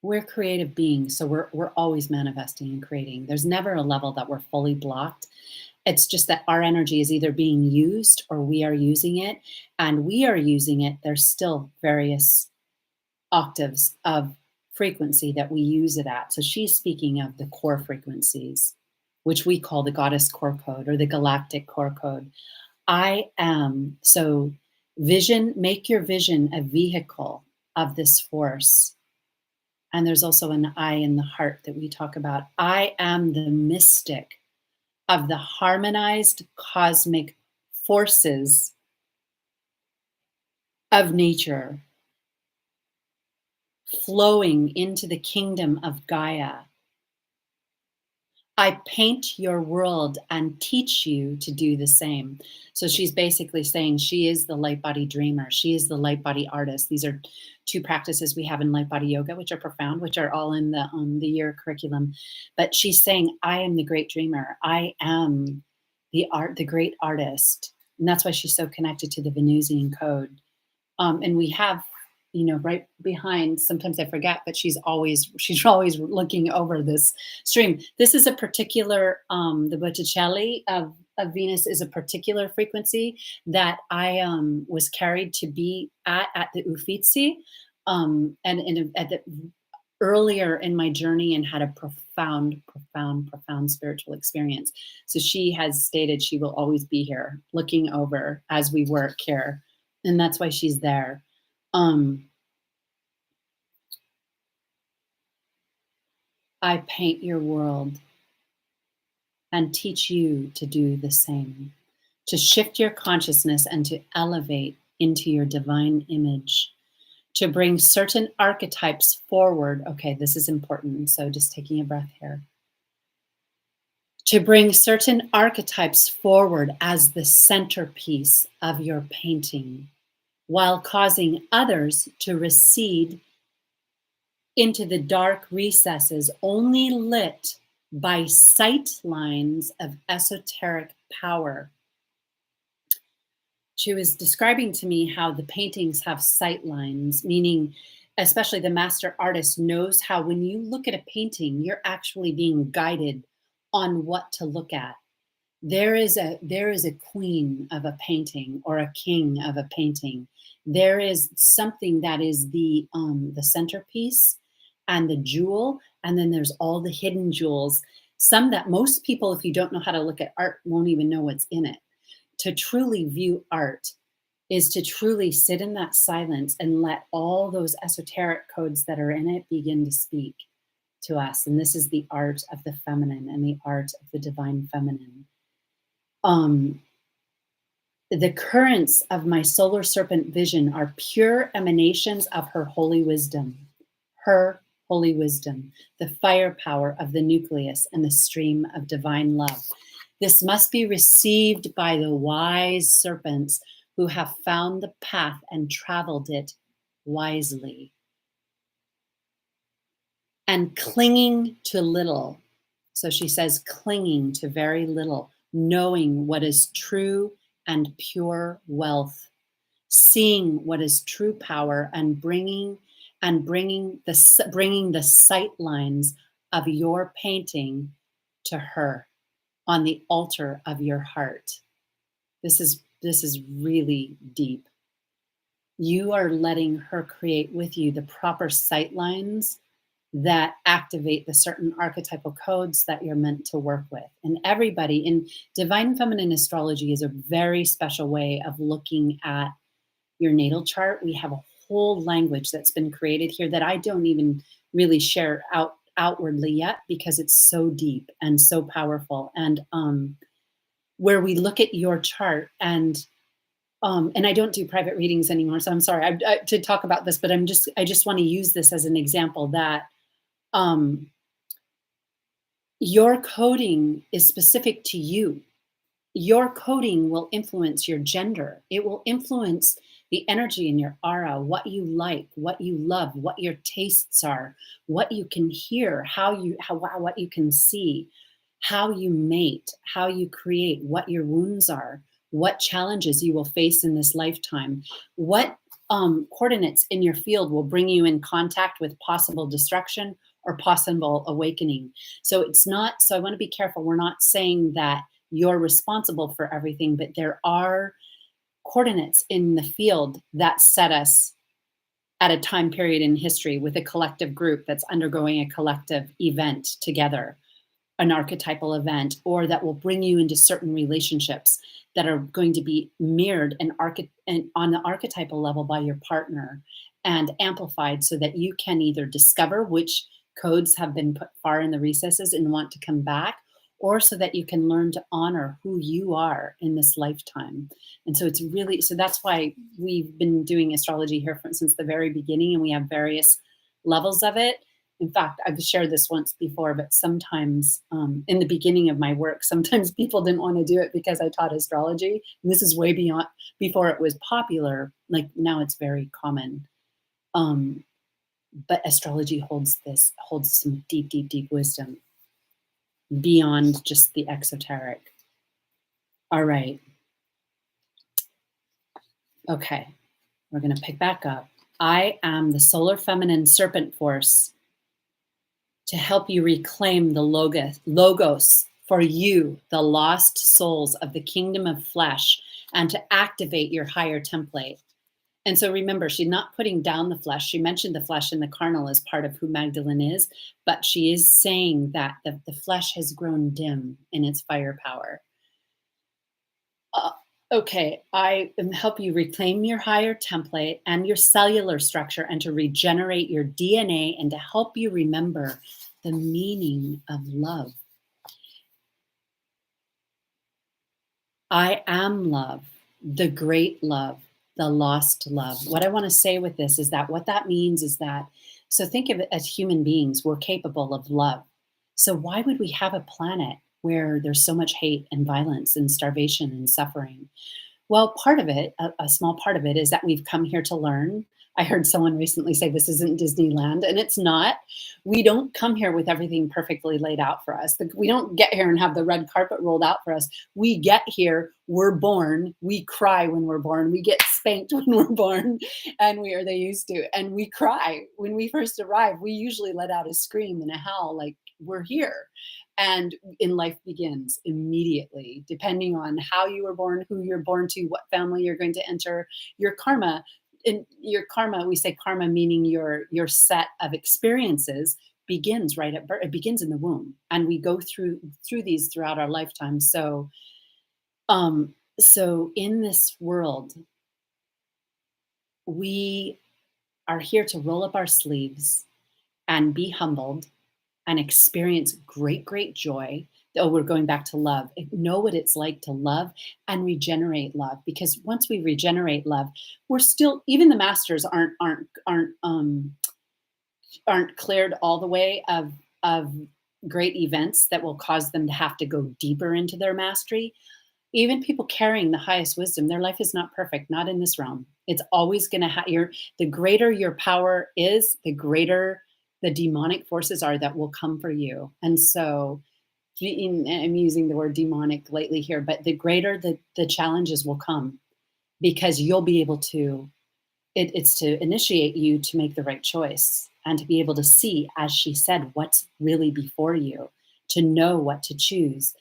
We're creative beings, so we're always manifesting and creating. There's never a level that we're fully blocked. It's just that our energy is either being used or we are using it. And we are using it. There's still various octaves of frequency that we use it at. So she's speaking of the core frequencies, which we call the goddess core code or the galactic core code. So vision, make your vision a vehicle of this force. And there's also an I in the heart that we talk about. I am the mystic of the harmonized cosmic forces of nature flowing into the kingdom of Gaia. I paint your world and teach you to do the same. So she's basically saying she is the light body dreamer. She is the light body artist. These are two practices we have in light body yoga, which are profound, which are all in the year curriculum. But she's saying, I am the great dreamer. I am the great artist. And that's why she's so connected to the Venusian code. And we have, right behind, sometimes I forget, but she's always looking over this stream. This is a particular, the Botticelli of Venus is a particular frequency that I was carried to be at the Uffizi, earlier in my journey, and had a profound spiritual experience. So she has stated she will always be here looking over as we work here. And that's why she's there. I paint your world and teach you to do the same, to shift your consciousness and to elevate into your divine image, to bring certain archetypes forward. Okay, this is important. So just taking a breath here. To bring certain archetypes forward as the centerpiece of your painting, while causing others to recede into the dark recesses only lit by sight lines of esoteric power. She was describing to me how the paintings have sight lines, meaning especially the master artist knows how when you look at a painting, you're actually being guided on what to look at. There is a queen of a painting or a king of a painting. There is something that is the centerpiece and the jewel, and then there's all the hidden jewels. Some that most people, if you don't know how to look at art, won't even know what's in it. To truly view art is to truly sit in that silence and let all those esoteric codes that are in it begin to speak to us. And this is the art of the feminine and the art of the divine feminine. Um, the currents of my solar serpent vision are pure emanations of her holy wisdom, the firepower of the nucleus and the stream of divine love. This must be received by the wise serpents who have found the path and traveled it wisely. And clinging to little. So she says, clinging to very little, knowing what is true and pure wealth, seeing what is true power, and bringing the sight lines of your painting to her on the altar of your heart. This is really deep. You are letting her create with you the proper sight lines that activate the certain archetypal codes that you're meant to work with. And everybody in divine feminine astrology is a very special way of looking at your natal chart. We have a whole language that's been created here that I don't even really share outwardly yet, because it's so deep and so powerful. And where we look at your chart and I don't do private readings anymore, so I'm sorry to talk about this, but I just want to use this as an example that your coding is specific to you. Your coding will influence your gender. It will influence the energy in your aura, what you like, what you love, what your tastes are, what you can hear, what you can see, how you mate, how you create, what your wounds are, what challenges you will face in this lifetime, what coordinates in your field will bring you in contact with possible destruction or possible awakening. So I want to be careful. We're not saying that you're responsible for everything, but there are coordinates in the field that set us at a time period in history with a collective group that's undergoing a collective event together, an archetypal event, or that will bring you into certain relationships that are going to be mirrored and on the archetypal level by your partner and amplified, so that you can either discover which codes have been put far in the recesses and want to come back, or so that you can learn to honor who you are in this lifetime. And so that's why we've been doing astrology here since the very beginning, and we have various levels of it. In fact, I've shared this once before, but sometimes in the beginning of my work, sometimes people didn't want to do it because I taught astrology. And this is way beyond before it was popular. Like now it's very common. But astrology holds some deep, deep, deep wisdom beyond just the exoteric. All right. Okay. We're going to pick back up. I am the solar feminine serpent force to help you reclaim the logos for you, the lost souls of the kingdom of flesh, and to activate your higher template. And so remember, she's not putting down the flesh. She mentioned the flesh and the carnal as part of who Magdalene is, but she is saying that the flesh has grown dim in its firepower. Okay, I help you reclaim your higher template and your cellular structure, and to regenerate your DNA, and to help you remember the meaning of love. I am love, the great love, the lost love. What I want to say with this is that what that means is that, so think of it as human beings, we're capable of love. So why would we have a planet where there's so much hate and violence and starvation and suffering? Well, part of it, a small part of it, is that we've come here to learn. I heard someone recently say this isn't Disneyland, and it's not. We don't come here with everything perfectly laid out for us. We don't get here and have the red carpet rolled out for us. We get here, we're born, we cry when we're born, we get spanked when we're born, and they used to, and we cry. When we first arrive, we usually let out a scream and a howl like we're here. And in life begins immediately, depending on how you were born, who you're born to, what family you're going to enter, your karma. In your karma, we say karma meaning your set of experiences begins right at birth. It begins in the womb, and we go through these throughout our lifetime. So in this world, we are here to roll up our sleeves and be humbled and experience great, great joy. Oh, we're going back to love. Know what it's like to love and regenerate love. Because once we regenerate love, we're still, even the masters aren't cleared all the way of great events that will cause them to have to go deeper into their mastery. Even people carrying the highest wisdom, their life is not perfect, not in this realm. It's always going to have the greater your power is, the greater the demonic forces are that will come for you. And so I'm using the word demonic lately here, but the greater the challenges will come, because you'll be able to, it's to initiate you to make the right choice and to be able to see, as she said, what's really before you, to know what to choose.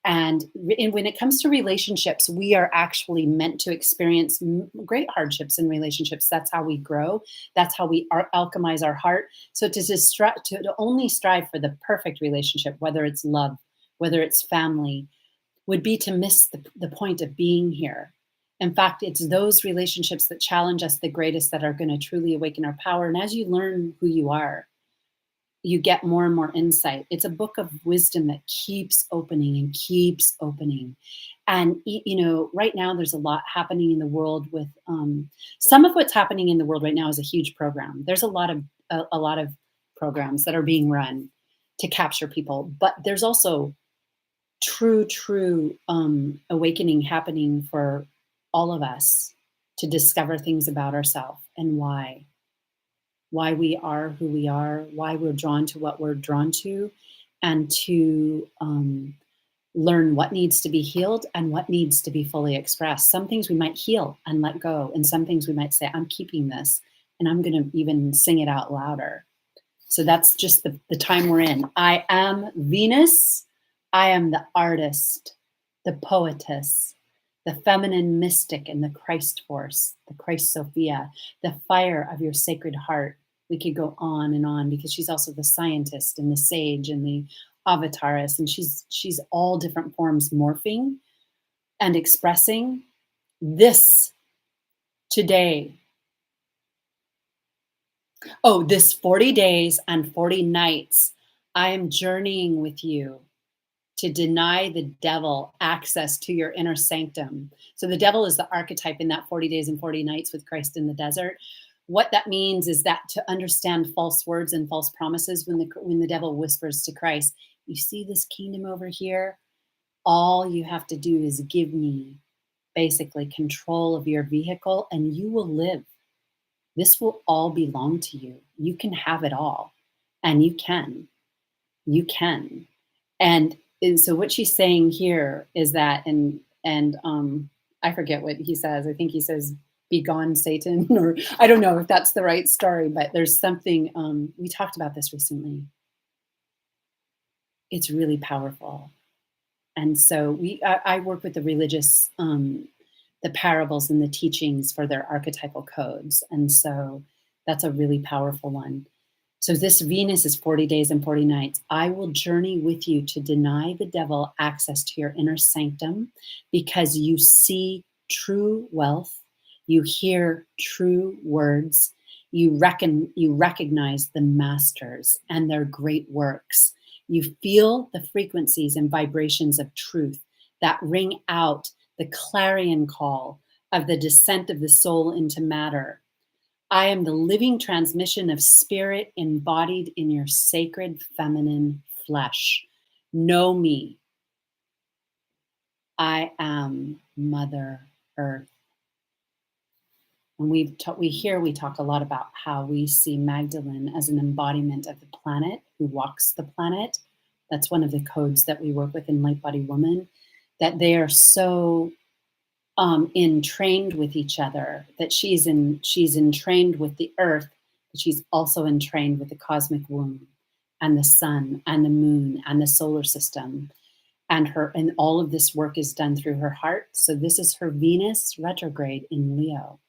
And when it comes to relationships, we are actually meant to experience great hardships in relationships. That's how we grow. That's how we alchemize our heart. So to only strive for the perfect relationship, whether it's love, whether it's family, would be to miss the point of being here. In fact, it's those relationships that challenge us the greatest that are going to truly awaken our power. And as you learn who you are, you get more and more insight. It's a book of wisdom that keeps opening and keeps opening. And right now there's a lot happening in the world with some of what's happening in the world right now is a huge program. There's a lot of programs that are being run to capture people, but there's also true awakening happening for all of us to discover things about ourselves and why we are who we are, why we're drawn to what we're drawn to, and to learn what needs to be healed and what needs to be fully expressed. Some things we might heal and let go, and some things we might say, I'm keeping this, and I'm going to even sing it out louder. So that's just the time we're in. I am Venus. I am the artist, the poetess, the feminine mystic and the Christ force, the Christ Sophia, the fire of your sacred heart. We could go on and on, because she's also the scientist and the sage and the avatarist, and she's all different forms morphing and expressing this today. Oh, this 40 days and 40 nights, I am journeying with you to deny the devil access to your inner sanctum. So the devil is the archetype in that 40 days and 40 nights with Christ in the desert. What that means is that to understand false words and false promises, when the devil whispers to Christ, you see this kingdom over here? All you have to do is give me basically control of your vehicle and you will live. This will all belong to you. You can have it all. And you can. You can. And so what she's saying here is that, and I forget what he says. I think he says, "Be gone, Satan," or I don't know if that's the right story, but there's something. We talked about this recently. It's really powerful, and so I work with the religious, the parables and the teachings for their archetypal codes, and so that's a really powerful one. So this Venus is 40 days and 40 nights. I will journey with you to deny the devil access to your inner sanctum, because you see true wealth, you hear true words, you recognize the masters and their great works. You feel the frequencies and vibrations of truth that ring out the clarion call of the descent of the soul into matter. I am the living transmission of spirit embodied in your sacred feminine flesh. Know me. I am Mother Earth. And we talk a lot about how we see Magdalene as an embodiment of the planet who walks the planet. That's one of the codes that we work with in Light Body Woman, that they are so entrained with each other, that she's entrained with the earth, but she's also entrained with the cosmic womb. and the sun and the moon and the solar system. And all of this work is done through her heart. So this is her Venus retrograde in Leo.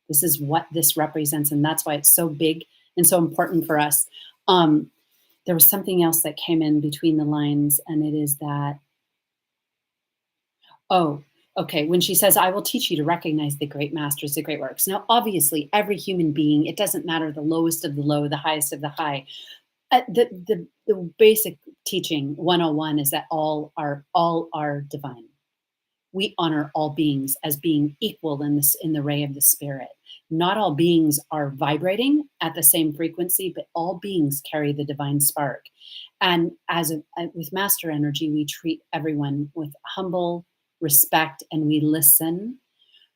This is what this represents, and that's why it's so big and so important for us. There was something else that came in between the lines, and it is that, oh, okay, when she says, I will teach you to recognize the great masters, the great works. Now, obviously, every human being, it doesn't matter the lowest of the low, the highest of the high. The basic teaching 101 is that all are divine. We honor all beings as being equal in the ray of the spirit. Not all beings are vibrating at the same frequency, but all beings carry the divine spark. And with master energy, we treat everyone with humble respect, and we listen.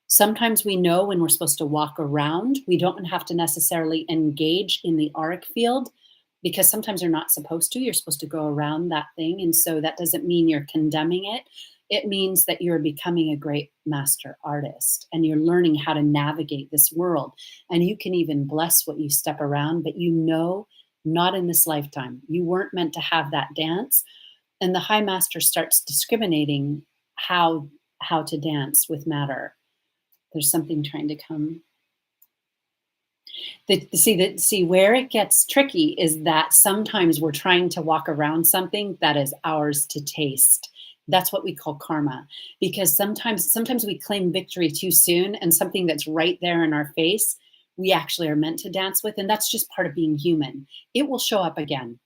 Sometimes we know when we're supposed to walk around. We don't have to necessarily engage in the auric field, because sometimes you're not supposed to. You're supposed to go around that thing. And so that doesn't mean you're condemning it. It means that you're becoming a great master artist, and you're learning how to navigate this world. And you can even bless what you step around, but not in this lifetime. You weren't meant to have that dance. And the high master starts discriminating how to dance with matter. There's something trying to come. See where it gets tricky is that sometimes we're trying to walk around something that is ours to taste. That's what we call karma, because sometimes we claim victory too soon, and something that's right there in our face, we actually are meant to dance with, and that's just part of being human. It will show up again.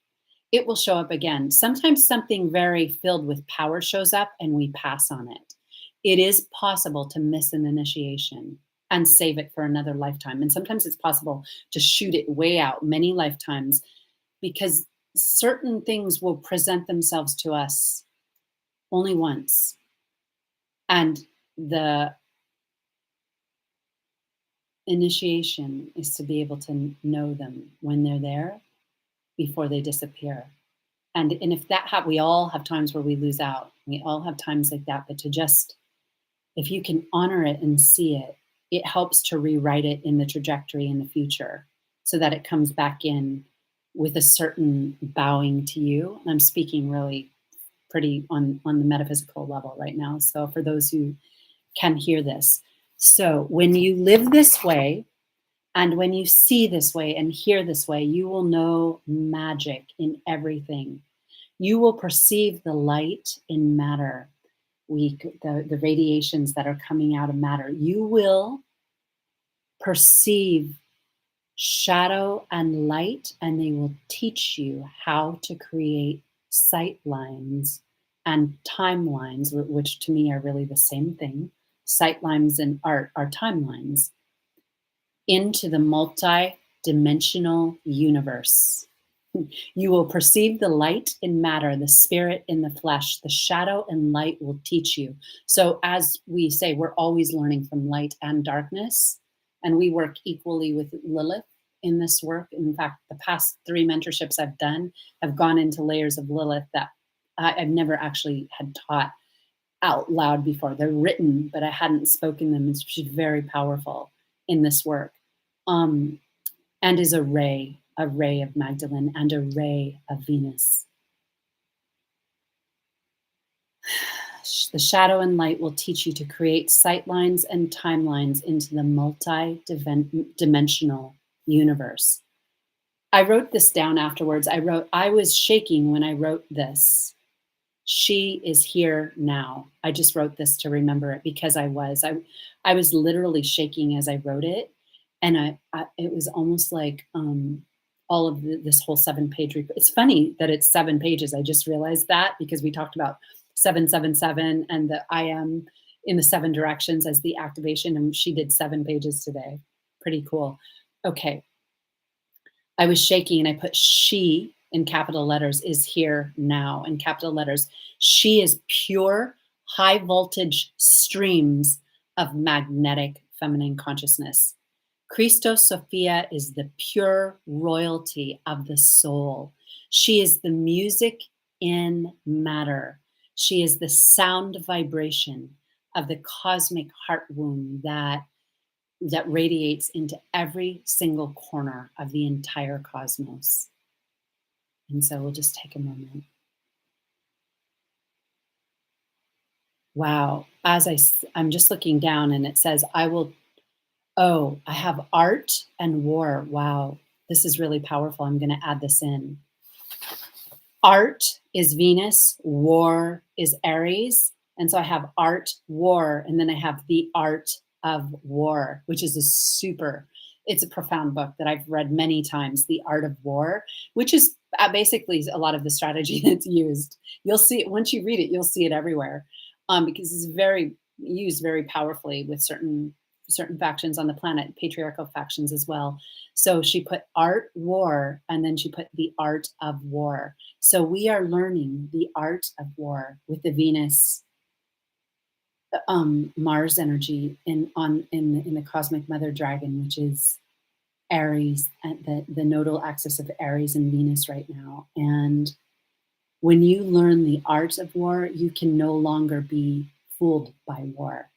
It will show up again. Sometimes something very filled with power shows up and we pass on it. It is possible to miss an initiation and save it for another lifetime. And sometimes it's possible to shoot it way out many lifetimes, because certain things will present themselves to us only once. And the initiation is to be able to know them when they're there before they disappear. And if we all have times where we lose out. We all have times like that, but if you can honor it and see it, it helps to rewrite it in the trajectory in the future, so that it comes back in with a certain bowing to you. And I'm speaking really pretty on the metaphysical level right now. So for those who can hear this. So when you live this way, and when you see this way and hear this way, you will know magic in everything. You will perceive the light in matter, the radiations that are coming out of matter. You will perceive shadow and light, and they will teach you how to create sight lines and timelines, which to me are really the same thing. Sight lines and art are timelines into the multi-dimensional universe. You will perceive the light in matter, the spirit in the flesh. The shadow and light will teach you. So as we say, we're always learning from light and darkness, and we work equally with Lilith in this work. In fact, the past 3 mentorships I've done have gone into layers of Lilith that I've never actually had taught out loud before. They're written, but I hadn't spoken them. She's very powerful in this work. And is a ray of Magdalene and a ray of Venus. The shadow and light will teach you to create sight lines and timelines into the multi-dimensional universe. I wrote this down afterwards. I was shaking when I wrote this. She is here now. I just wrote this to remember it, because I was literally shaking as I wrote it. And it was almost like all of this whole 7-page report. It's funny that it's 7 pages. I just realized that, because we talked about 777 and the I am in the 7 directions as the activation, and she did 7 pages today. Pretty cool. Okay. I was shaking and I put she in capital letters, is here now in capital letters. She is pure, high voltage streams of magnetic feminine consciousness. Christos Sophia is the pure royalty of the soul. She is the music in matter. She is the sound vibration of the cosmic heart womb that radiates into every single corner of the entire cosmos. And so we'll just take a moment. Wow. I'm just looking down and it says, I will, oh, I have art and war. Wow. This is really powerful. I'm going to add this in. Art is Venus, war is Aries. And so I have art, war, and then I have the art of war, which is it's a profound book that I've read many times, The Art of War, which is basically a lot of the strategy that's used. You'll see it once you read it, you'll see it everywhere, because it's very used very powerfully with certain factions on the planet, patriarchal factions as well. So she put art, war, and then she put the art of war. So we are learning the art of war with the Venus, Mars energy in the cosmic mother dragon, which is Aries, at the nodal axis of Aries and Venus right now. And when you learn the art of war, you can no longer be fooled by war.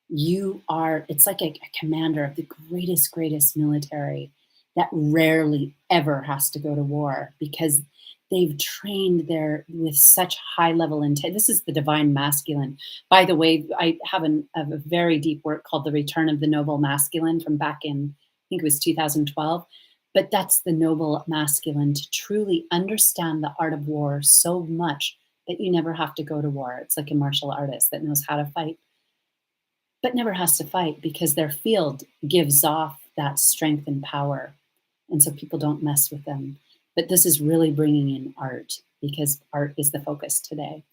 It's like a commander of the greatest military that rarely ever has to go to war because they've trained there with such high level intent. This is the divine masculine. By the way, I have a very deep work called The Return of the Noble Masculine from back in, I think it was 2012. But that's the noble masculine, to truly understand the art of war so much that you never have to go to war. It's like a martial artist that knows how to fight but never has to fight because their field gives off that strength and power. And so people don't mess with them. But this is really bringing in art because art is the focus today.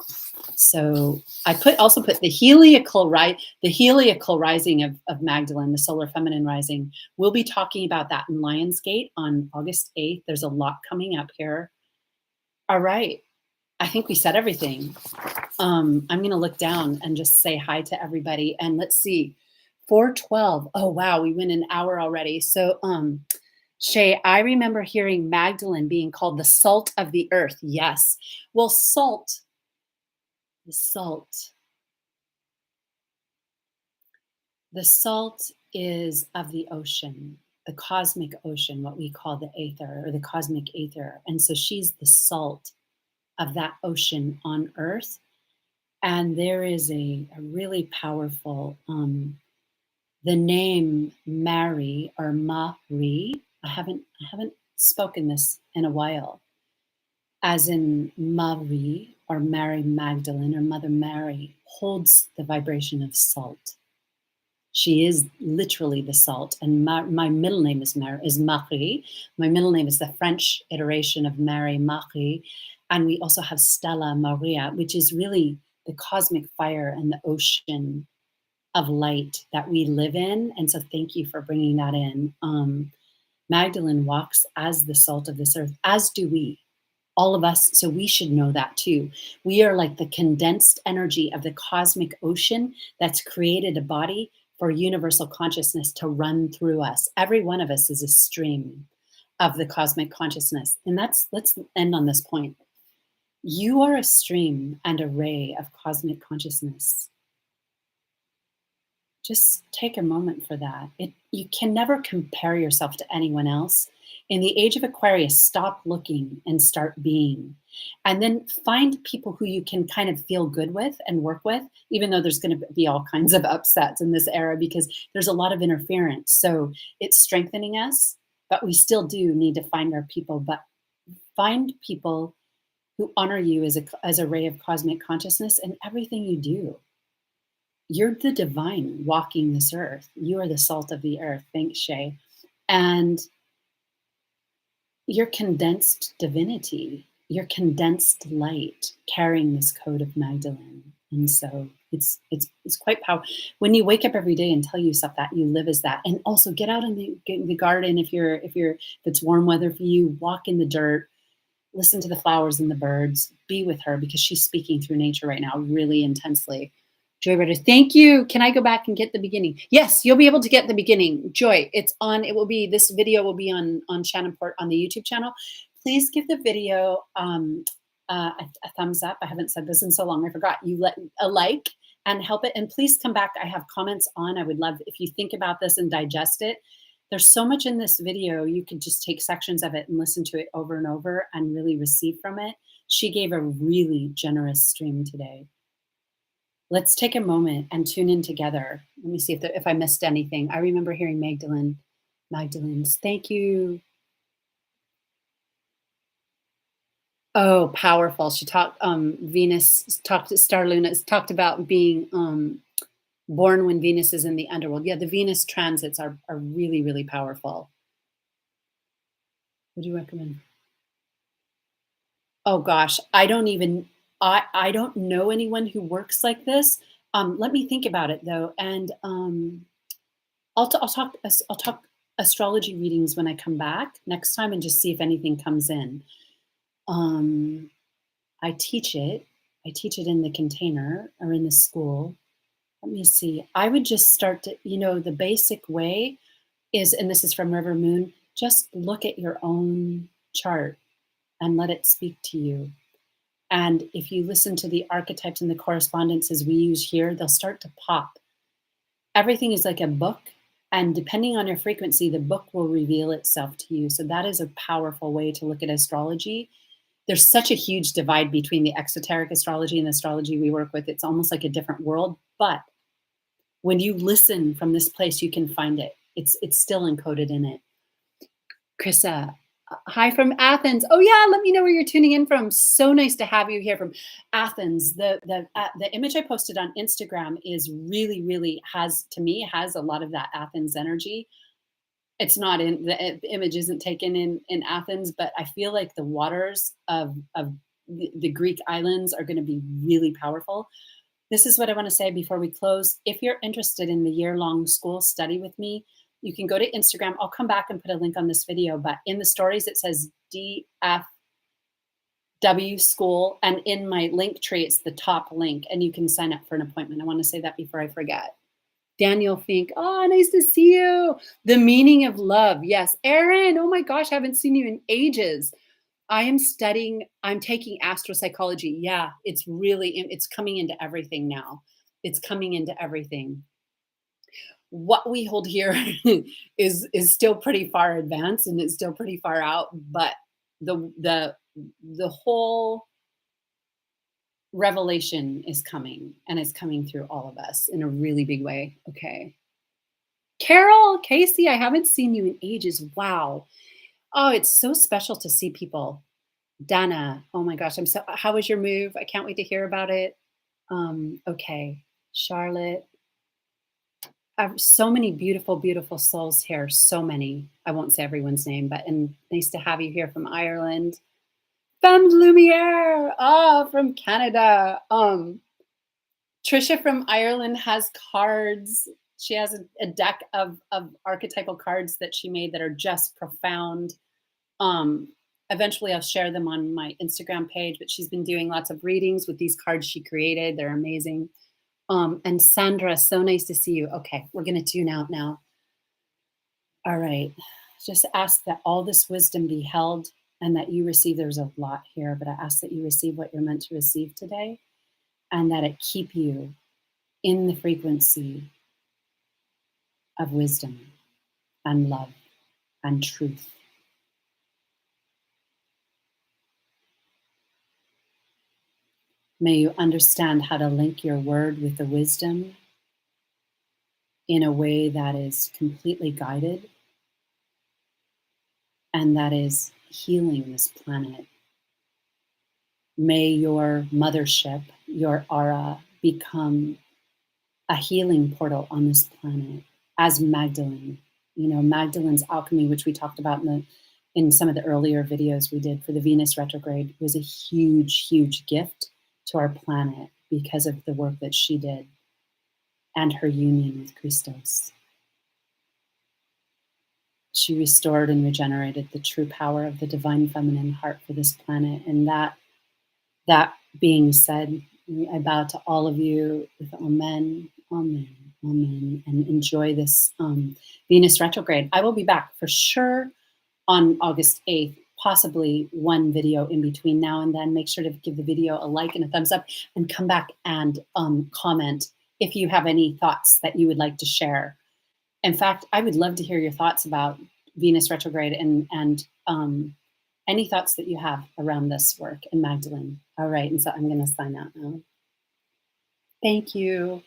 So I also put the heliacal rising of Magdalene, the solar feminine rising. We'll be talking about that in Lionsgate on August 8th. There's a lot coming up here. All right. I think we said everything. I'm going to look down and just say hi to everybody. And let's see, 4:12. Oh, wow. We went an hour already. So, Shay, I remember hearing Magdalene being called the salt of the earth. Yes. Well, the salt is of the ocean, the cosmic ocean, what we call the aether or the cosmic aether. And so she's the salt of that ocean on earth. And there is a really powerful, the name Mary or Marie. I haven't spoken this in a while, as in Marie or Mary Magdalene or Mother Mary holds the vibration of salt. She is literally the salt. And my middle name is Marie. My middle name is the French iteration of Mary Marie. And we also have Stella Maria, which is really the cosmic fire and the ocean of light that we live in. And so thank you for bringing that in. Magdalene walks as the salt of this earth, as do we, all of us. So we should know that too. We are like the condensed energy of the cosmic ocean that's created a body for universal consciousness to run through us. Every one of us is a stream of the cosmic consciousness. And let's end on this point. You are a stream and a ray of cosmic consciousness. Just take a moment for that. You can never compare yourself to anyone else. In the age of Aquarius, stop looking and start being. And then find people who you can kind of feel good with and work with, even though there's going to be all kinds of upsets in this era because there's a lot of interference. So it's strengthening us, but we still do need to find our people. But find people who honor you as a ray of cosmic consciousness in everything you do. You're the divine walking this earth. You are the salt of the earth. Thanks, Shay. And you're condensed divinity, you're condensed light carrying this code of Magdalene. And so it's quite powerful. When you wake up every day and tell yourself that, you live as that. And also get out in the garden if it's warm weather for you, walk in the dirt, listen to the flowers and the birds, be with her because she's speaking through nature right now really intensely. Joy Ritter, thank you. Can I go back and get the beginning? Yes, you'll be able to get the beginning. Joy, this video will be on Shannon Port on the YouTube channel. Please give the video a thumbs up. I haven't said this in so long, I forgot. You let a like and help it. And please come back. I have comments on. I would love if you think about this and digest it. There's so much in this video, you could just take sections of it and listen to it over and over and really receive from it. She gave a really generous stream today. Let's take a moment and tune in together. Let me see if I missed anything. I remember hearing Magdalene's. Thank you. Oh, powerful. She talked, Venus talked to Star Luna, talked about being born when Venus is in the underworld. Yeah, the Venus transits are really, really powerful. What do you recommend? Oh gosh, I don't know anyone who works like this. Let me think about it though, and I'll talk astrology readings when I come back next time, and just see if anything comes in. Um, I teach it. I teach it in the container or in the school. Let me see. I would just start to, the basic way is, and this is from River Moon, just look at your own chart and let it speak to you. And if you listen to the archetypes and the correspondences we use here, they'll start to pop. Everything is like a book, and depending on your frequency, the book will reveal itself to you. So that is a powerful way to look at astrology. There's such a huge divide between the exoteric astrology and the astrology we work with. It's almost like a different world, but when you listen from this place, you can find it. It's still encoded in it. Krissa, hi from Athens. Oh yeah, let me know where you're tuning in from. So nice to have you here from Athens. The image I posted on Instagram is really has a lot of that Athens energy. It's not in the image isn't taken in Athens, but I feel like the waters of the Greek islands are going to be really powerful. This is what I want to say before we close. If you're interested in the year-long school study with me, you can go to Instagram. I'll come back and put a link on this video, but in the stories, it says DFW school. And in my link tree, it's the top link, and you can sign up for an appointment. I want to say that before I forget. Daniel Fink, oh, nice to see you. The meaning of love. Yes. Erin, oh my gosh, I haven't seen you in ages. I'm taking astropsychology. Yeah, it's coming into everything now. It's coming into everything. What we hold here is still pretty far advanced, and it's still pretty far out, but the whole revelation is coming, and it's coming through all of us in a really big way. Okay. Carol, Casey, I haven't seen you in ages. Wow. Oh, it's so special to see people. Dana, oh my gosh, how was your move? I can't wait to hear about it. Okay. Charlotte. So many beautiful, beautiful souls here. So many. I won't say everyone's name, and nice to have you here from Ireland. Femme Lumiere, from Canada. Trisha from Ireland has cards. She has a deck of archetypal cards that she made that are just profound. Eventually I'll share them on my Instagram page, but she's been doing lots of readings with these cards she created. They're amazing. And Sandra, so nice to see you. Okay, we're going to tune out now. All right. Just ask that all this wisdom be held and that you receive. There's a lot here, but I ask that you receive what you're meant to receive today, and that it keep you in the frequency of wisdom and love and truth. May you understand how to link your word with the wisdom in a way that is completely guided and that is healing this planet. May your mothership, your aura, become a healing portal on this planet as Magdalene. Magdalene's alchemy, which we talked about in some of the earlier videos we did for the Venus retrograde, was a huge, huge gift to our planet because of the work that she did and her union with Christos. She restored and regenerated the true power of the divine feminine heart for this planet. And that being said, I bow to all of you with amen, amen, amen, and enjoy this Venus retrograde. I will be back for sure on August 8th, possibly one video in between now and then. Make sure to give the video a like and a thumbs up, and come back and comment if you have any thoughts that you would like to share. In fact, I would love to hear your thoughts about Venus retrograde and any thoughts that you have around this work and Magdalene. All right, and so I'm going to sign out now. Thank you.